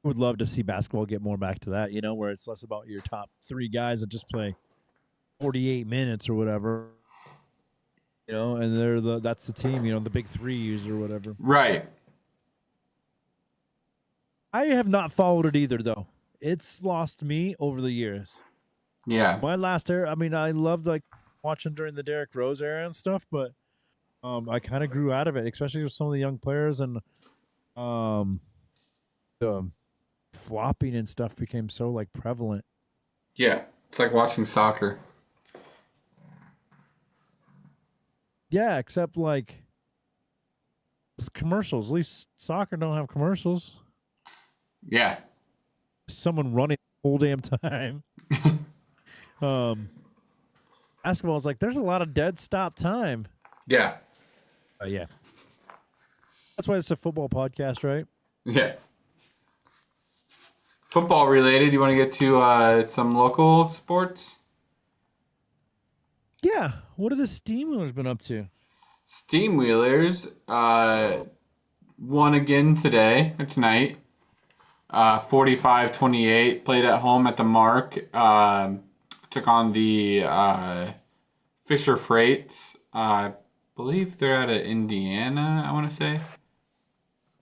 would love to see basketball get more back to that, you know, where it's less about your top 3 guys that just play 48 minutes or whatever, you know, and that's the team, you know, the big 3s or whatever. Right. I have not followed it either, though. It's lost me over the years. Yeah. My last era, I mean, I loved like watching during the Derrick Rose era and stuff, but I kind of grew out of it, especially with some of the young players and the flopping and stuff became so like prevalent. Yeah. It's like watching soccer. Yeah, except like with commercials. At least soccer don't have commercials. Yeah. Someone running the whole damn time. Basketball is like there's a lot of dead stop time. Yeah. Yeah. That's why it's a football podcast, right? Yeah. Football related, you want to get to some local sports? Yeah. What have the Steamwheelers been up to? Steamwheelers won again tonight. 45-28. Played at home at the Mark. Took on the Fisher Freights. I believe they're out of Indiana, I want to say.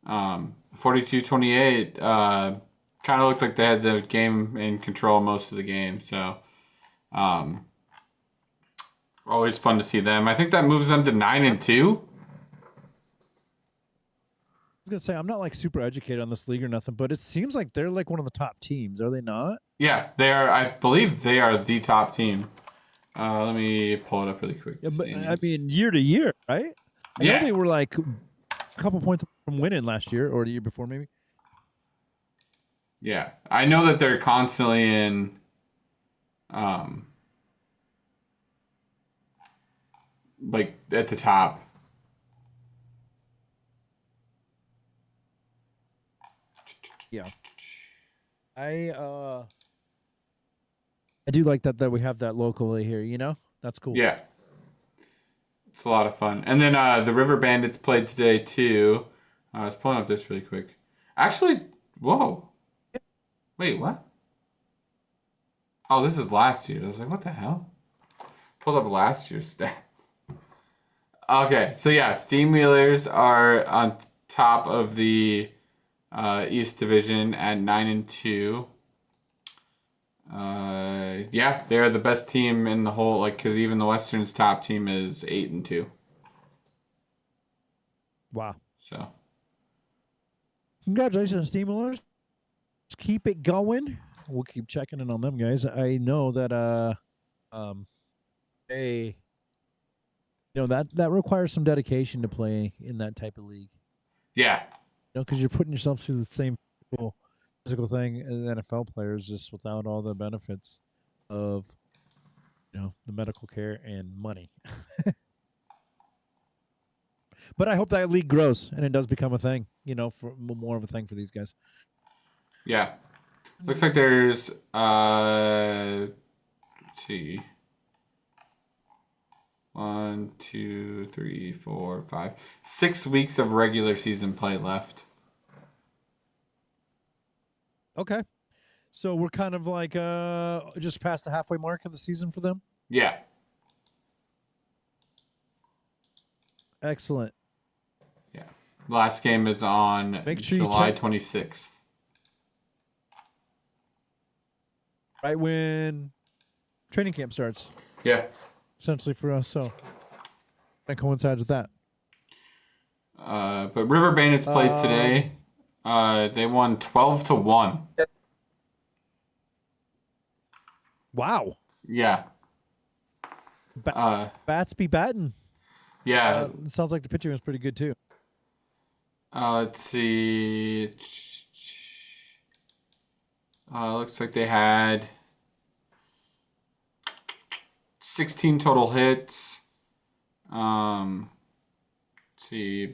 42-28. Kind of looked like they had the game in control most of the game. So, always fun to see them. I think that moves them to 9-2. I was gonna say I'm not like super educated on this league or nothing, but it seems like they're like one of the top teams. Are they not? Yeah, they are. I believe they are the top team. Let me pull it up really quick. Yeah, but I mean, year to year, right? I know they were like a couple points from winning last year or the year before, maybe. Yeah, I know that they're constantly in. Like at the top. Yeah. I do like that we have that locally here, you know? That's cool. Yeah. It's a lot of fun. And then the Riverbandits played today too. I was pulling up this really quick. Actually, whoa. Wait, what? Oh, this is last year. I was like, what the hell? Pulled up last year's stats. Okay, so yeah, Steamwheelers are on top of the East Division at 9-2. Yeah, they're the best team in the whole, like, because even the Western's top team is 8-2. Wow. So, congratulations, Steamwheelers. Just keep it going. We'll keep checking in on them, guys. I know that they, you know, that requires some dedication to play in that type of league. yeah. You know, because you're putting yourself through the same physical thing as NFL players, just without all the benefits of, you know, the medical care and money. But I hope that league grows and it does become a thing, you know, for more of a thing for these guys. Yeah. Looks like there's, let's see. 1, 2, 3, 4, 5. 6 weeks of regular season play left. Okay. So we're kind of like just past the halfway mark of the season for them? Yeah. Excellent. Yeah. Last game is on Make sure you July check 26th. right when training camp starts, Yeah. essentially for us. So that coincides with that. But Riverbandits played today. They won 12-1. Wow. Yeah. Bats be batting. Yeah. Sounds like the pitching was pretty good too. Let's see. Looks like they had 16 total hits. Let's see.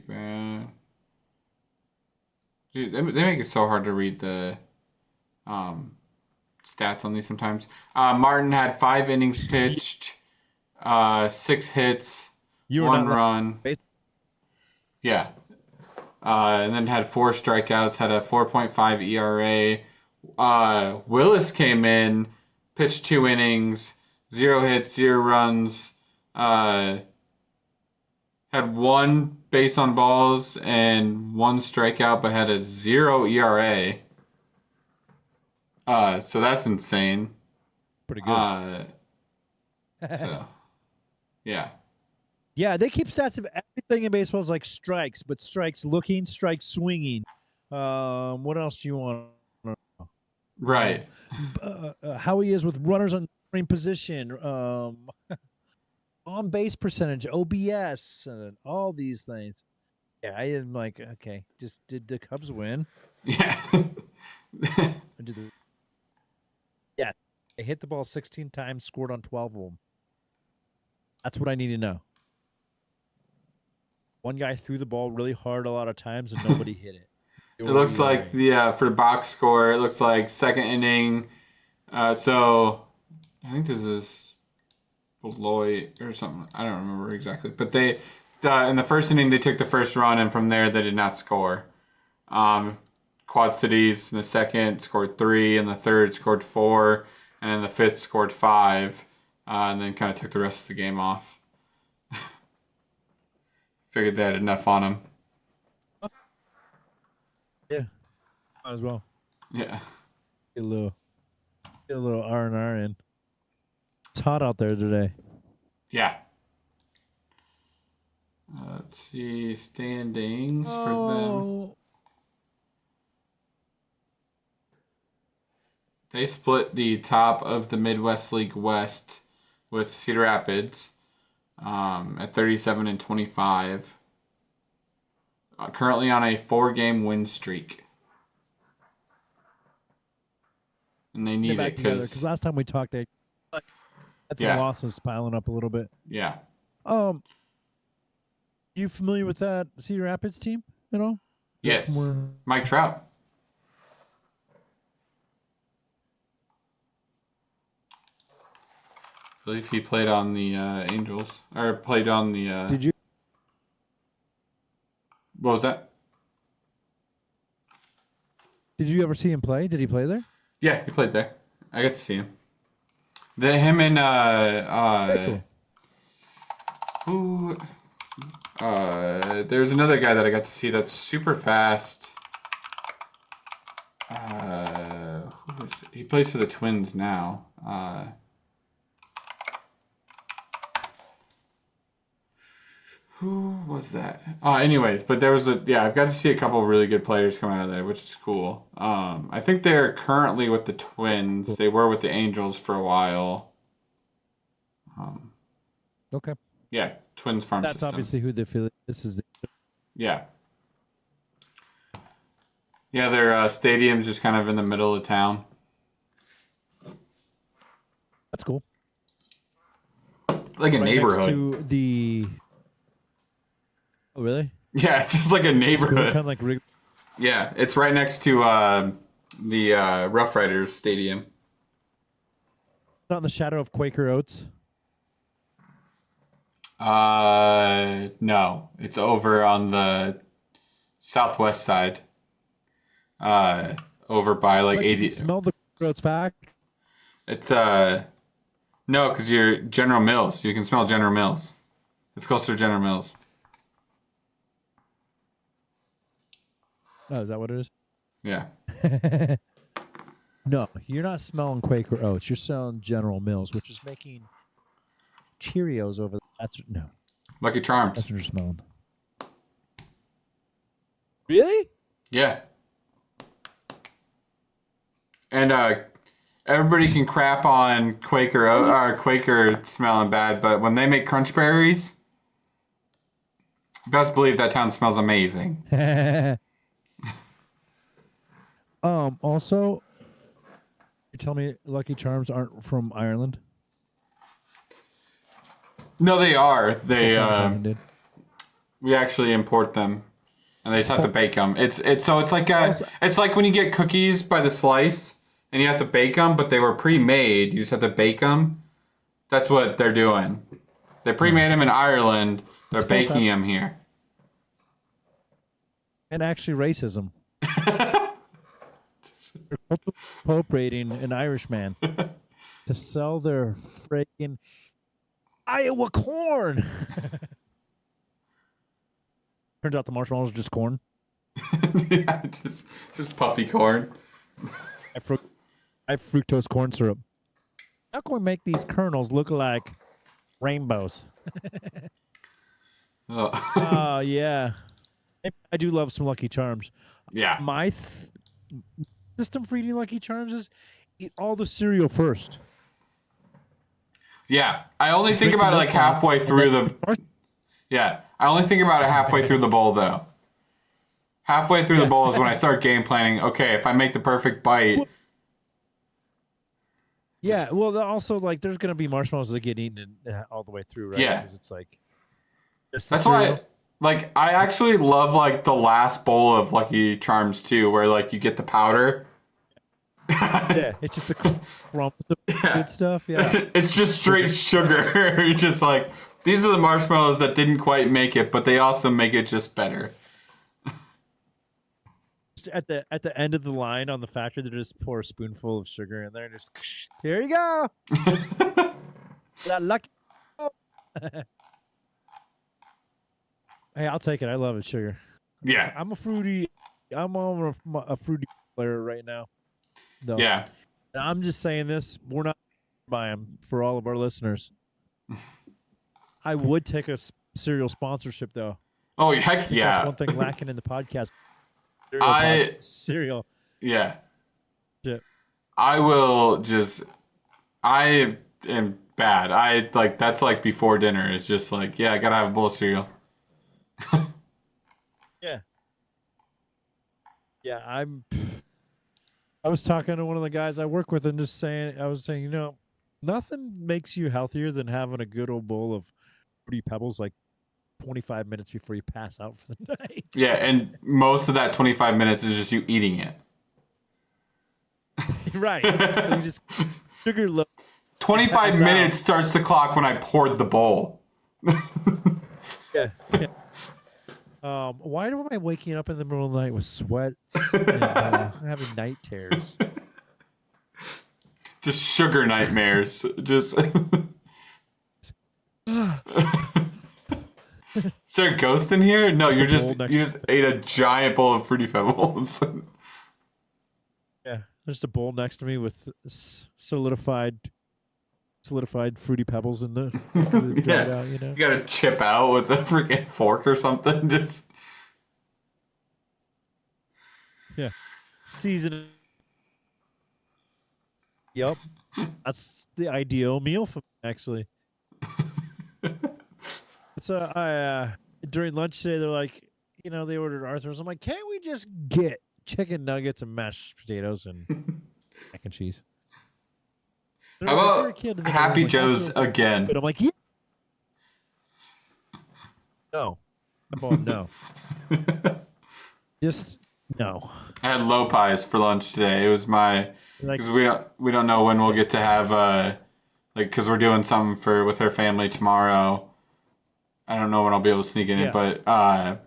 Dude, they make it so hard to read the stats on these sometimes. Martin had 5 innings pitched, 6 hits, You were 1 not run. Yeah. And then had 4 strikeouts, had a 4.5 ERA. Willis came in, pitched 2 innings, 0 hits, 0 runs. Had 1 base on balls and 1 strikeout, but had a 0 ERA. So that's insane. pretty good. So, yeah. Yeah, they keep stats of everything in baseball is like strikes, but strikes looking, strikes swinging. What else do you want? Right. How he is with runners on scoring position, on base percentage, OBS, and all these things. Yeah, I am like, okay, just did the Cubs win? Yeah. Or did the- yeah, they hit the ball 16 times, scored on 12 of them. That's what I need to know. One guy threw the ball really hard a lot of times and nobody hit it. It looks like for the box score, it looks like second inning. So I think this is Beloit or something. I don't remember exactly, but they in the first inning they took the first run, and from there they did not score. Quad Cities in the second scored 3, and the third scored 4, and then the fifth scored 5, and then kind of took the rest of the game off. Figured they had enough on them. Yeah, might as well Yeah. get a little R&R in. It's hot out there today. Yeah. Let's see standings for them. They split the top of the Midwest League West with Cedar Rapids at 37-25. Currently on a 4-game win streak. And they need it because last time we talked, they had some losses piling up a little bit. Yeah. You familiar with that Cedar Rapids team at all? Yes. Mike Trout. I believe he played on the Angels, or played on the. Did you? What was that? Did you ever see him play? Did he play there? Yeah, he played there. I got to see him. Him and Very cool. there's another guy that I got to see that's super fast. He plays for the Twins now. Who was that? Anyways, but there was I've got to see a couple of really good players come out of there, which is cool. I think they're currently with the Twins. Cool. They were with the Angels for a while. Okay. Yeah, Twins farm That's system. obviously who they feel. This is. Yeah. Yeah, their stadium's just kind of in the middle of town. That's cool. Like a Right neighborhood. next to the. Oh really? Yeah, it's just like a neighborhood. Kind of like. Yeah, it's right next to the Rough Riders Stadium. Not in the shadow of Quaker Oats. No, it's over on the southwest side. Over by like But you 80. can smell the Quaker back. It's no, because you're General Mills. You can smell General Mills. It's closer to General Mills. Oh, is that what it is? Yeah. No, you're not smelling Quaker Oats. You're smelling General Mills, which is making Cheerios over. That's no. Lucky Charms. That's what you're smelling. Really? Yeah. And everybody can crap on Quaker smelling bad, but when they make Crunch Berries, best believe that town smells amazing. Also, you tell me Lucky Charms aren't from Ireland? No, they are. They Ireland did. we actually import them, and they just have to bake them. It's like when you get cookies by the slice, and you have to bake them, but they were pre-made. You just have to bake them. That's what they're doing. They pre-made them in Ireland. They're baking them here. And actually, racism. They're appropriating an Irishman to sell their freaking Iowa corn. Turns out the marshmallows are just corn. Yeah, just puffy corn. I have fructose corn syrup. How can we make these kernels look like rainbows? Oh. Yeah. I do love some Lucky Charms. Yeah. My system for eating Lucky Charms is eat all the cereal first. Yeah. I only think about it like halfway through the... Yeah. I only think about it halfway through the bowl, though. Halfway through the bowl is when I start game planning. Okay, if I make the perfect bite... Yeah, well, also, like, there's going to be marshmallows that get eaten all the way through, right? Yeah. Because it's like... That's why... Like, I actually love, like, the last bowl of Lucky Charms, too, where, like, you get the powder. Yeah, it's just the crumb good stuff, yeah. It's just straight sugar. You're just like, these are the marshmallows that didn't quite make it, but they also make it just better. At the end of the line on the factory, they just pour a spoonful of sugar in there and just, here you go. That lucky. Hey, I'll take it. I love it, sugar. Yeah. I'm on a fruity player right now. Though. Yeah. And I'm just saying this. We're not buying them for all of our listeners. I would take a cereal sponsorship, though. Oh, heck yeah. That's one thing lacking in the podcast. Cereal. Yeah. Shit. I am bad. That's like before dinner. It's just like, yeah, I gotta have a bowl of cereal. Yeah. Yeah, I was talking to one of the guys I work with and I was saying, nothing makes you healthier than having a good old bowl of Fruity Pebbles like 25 minutes before you pass out for the night. Yeah, and most of that 25 minutes is just you eating it. Right. So you just sugar low. 25 minutes starts the clock when I poured the bowl. Yeah. Why am I waking up in the middle of the night with sweats and having night terrors? Just sugar nightmares. Just. Is there a ghost in here? No, you just ate a giant bowl of Fruity Pebbles. Yeah, there's a bowl next to me with solidified Fruity Pebbles in the dried out, You gotta chip out with a freaking fork or something. Just season it. Yep, that's the ideal meal for me, actually. So during lunch today, they're like, they ordered Arthur's. I'm like, can't we just get chicken nuggets and mashed potatoes and mac and cheese? How about Happy Joe's again? But I'm like, yeah. No. No. Just no. I had low pies for lunch today. It was my because we don't know when we'll get to have because we're doing something with her family tomorrow. I don't know when I'll be able to sneak in Yeah. it, but I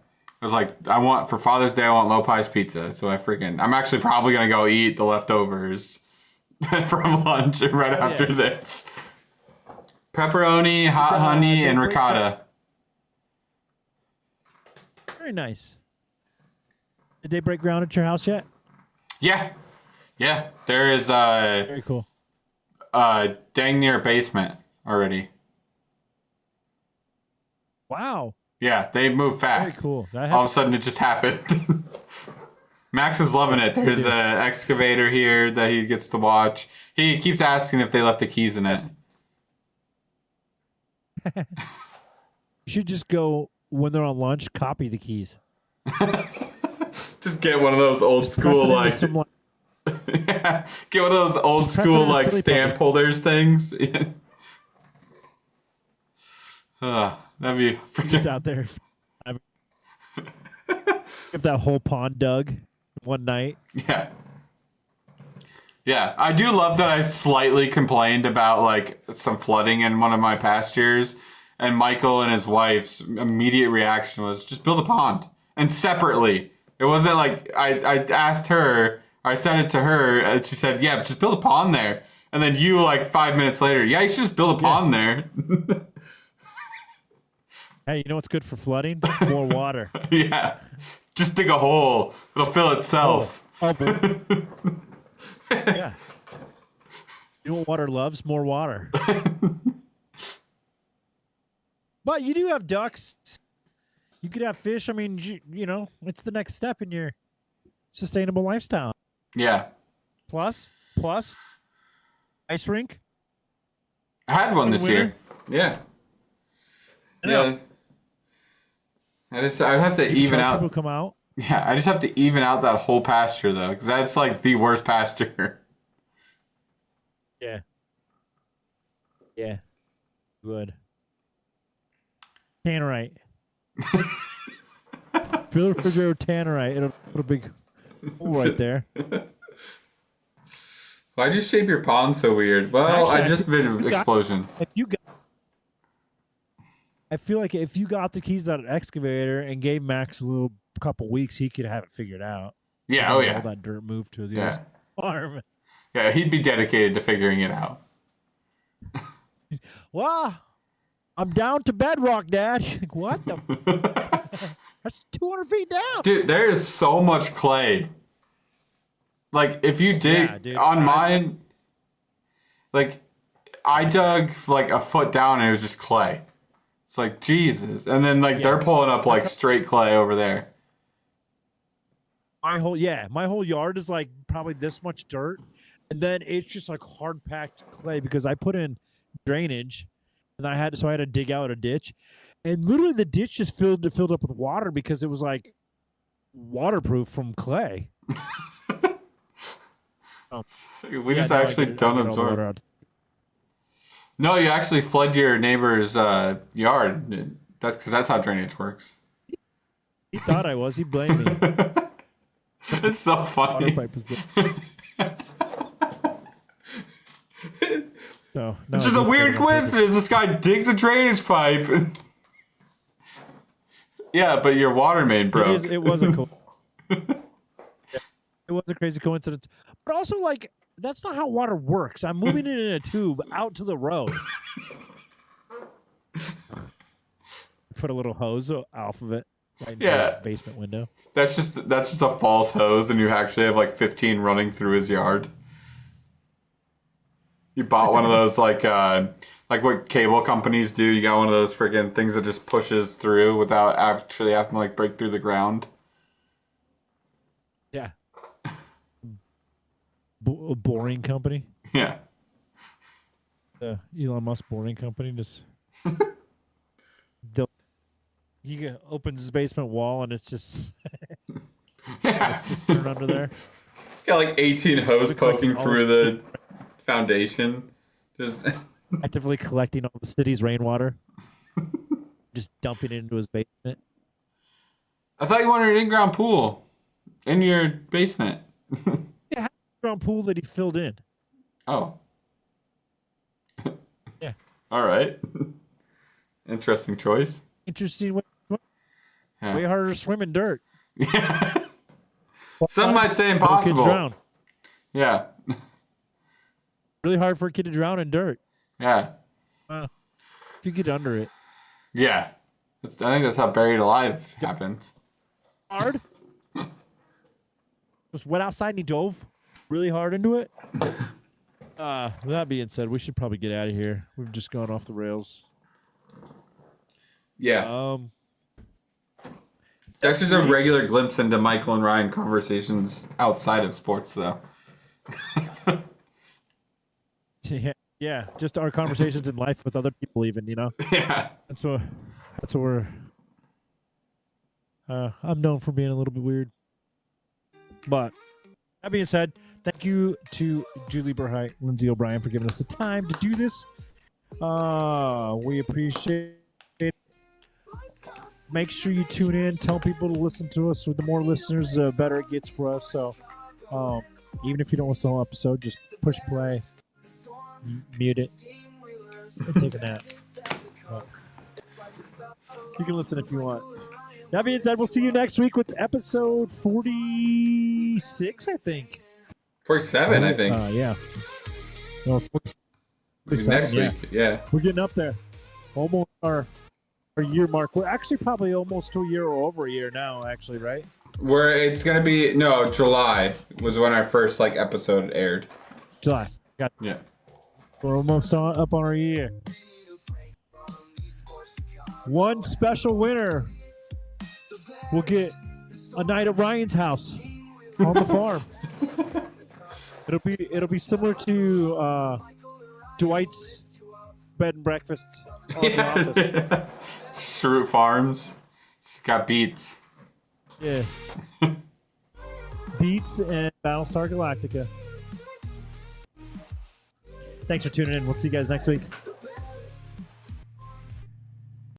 was like, for Father's Day, I want Low Pies pizza. So I'm actually probably gonna go eat the leftovers from lunch right after this. Pepperoni, hot honey, and ricotta. Very nice. Did they break ground at your house yet? Yeah. There is Very cool. dang near basement already. Wow. Yeah, they move fast. Very cool. All of a sudden, it just happened. Max is loving it. There's an excavator here that he gets to watch. He keeps asking if they left the keys in it. You should just go when they're on lunch, copy the keys. Just get one of those old school like yeah, get one of those old school like stamp holders things. That'd be freaking just out there. If that whole pond dug one night. Yeah, I do love that I slightly complained about like some flooding in one of my pastures, and Michael and his wife's immediate reaction was just build a pond. And separately. It wasn't like I asked her, I said it to her, and she said, yeah, just build a pond there. And then you like 5 minutes later, yeah, you should just build a pond there. Hey, you know what's good for flooding? More water. Yeah. Just dig a hole. It'll fill itself. Yeah. You know what water loves? More water. But you do have ducks. You could have fish. I mean, you know, it's the next step in your sustainable lifestyle. Yeah. Plus, ice rink. I had one this year. Yeah. Yeah. I'd have to even out. People come out. Yeah, I just have to even out that whole pasture though, because that's like the worst pasture. Yeah. Yeah. Good. Tannerite. Fill the refrigerator with tannerite. It'll put a big hole right there. Why'd you shape your pond so weird? Well, Actually, I just made an explosion. I feel like if you got the keys to that excavator and gave Max a couple weeks, he could have it figured out. Yeah, All that dirt moved to the other farm. Yeah, he'd be dedicated to figuring it out. Wow, I'm down to bedrock, Dad. Like, what the? That's 200 feet down. Dude, there is so much clay. Like, if you dig on mine, like, I dug like a foot down and it was just clay. It's like, Jesus. And then, like, they're pulling up, like, straight clay over there. My whole yard is, like, probably this much dirt. And then it's just, like, hard-packed clay because I put in drainage. And I had to dig out a ditch. And literally the ditch just filled up with water because it was, like, waterproof from clay. We just actually don't absorb. No, you actually flood your neighbor's yard. That's because that's how drainage works. He thought I was. He blamed me. It's so funny. No, it's just a weird coincidence. This guy digs a drainage pipe. Yeah, but your water main broke. It was a cool. It was a crazy coincidence, but also like that's not how water works. I'm moving it in a tube out to the road. Put a little hose off of it. Right in the basement window. That's just a false hose, and you actually have like 15 running through his yard. You bought one of those like what cable companies do. You got one of those friggin' things that just pushes through without actually having to like break through the ground. Yeah. A boring company. Yeah. The Elon Musk boring company just. He opens his basement wall and it's just a cistern under there. Got like 18 hose poking through the foundation. Just actively collecting all the city's rainwater. Just dumping it into his basement. I thought you wanted an in-ground pool in your basement. Yeah, in-ground pool that he filled in. Oh. Yeah. All right. Interesting choice. Interesting. Way Yeah. harder to swim in dirt. Some might say Kids impossible. drown. Yeah. Really hard for a kid to drown in dirt. Yeah. If you get under it. Yeah. I think that's how buried alive happens. Hard. Just went outside and he dove really hard into it. With that being said, we should probably get out of here. We've just gone off the rails. Yeah. That's just a regular glimpse into Michael and Ryan conversations outside of sports, though. Yeah, just our conversations in life with other people, even, you know. Yeah. That's what we're. I'm known for being a little bit weird, but that being said, thank you to Julie Burhite, Lindsay O'Brien for giving us the time to do this. We appreciate it. Make sure you tune in. Tell people to listen to us. With the more listeners, the better it gets for us. So, even if you don't listen to the whole episode, just push play, mute it, and take a nap. You can listen if you want. That being said, we'll see you next week with episode 46, I think. 47, I think. Yeah. No, 47, Next week, yeah. We're getting up there. Almost our year mark. We're actually probably almost to a year or over a year now, actually, right? It's going to be, July was when our first, episode aired. July. Yeah. We're almost up on our year. One special winner will get a night at Ryan's house on the farm. It'll be similar to Dwight's bed and breakfast on the office. Shrewd Farms. It's got beats. Yeah. Beats and Battlestar Galactica. Thanks for tuning in. We'll see you guys next week.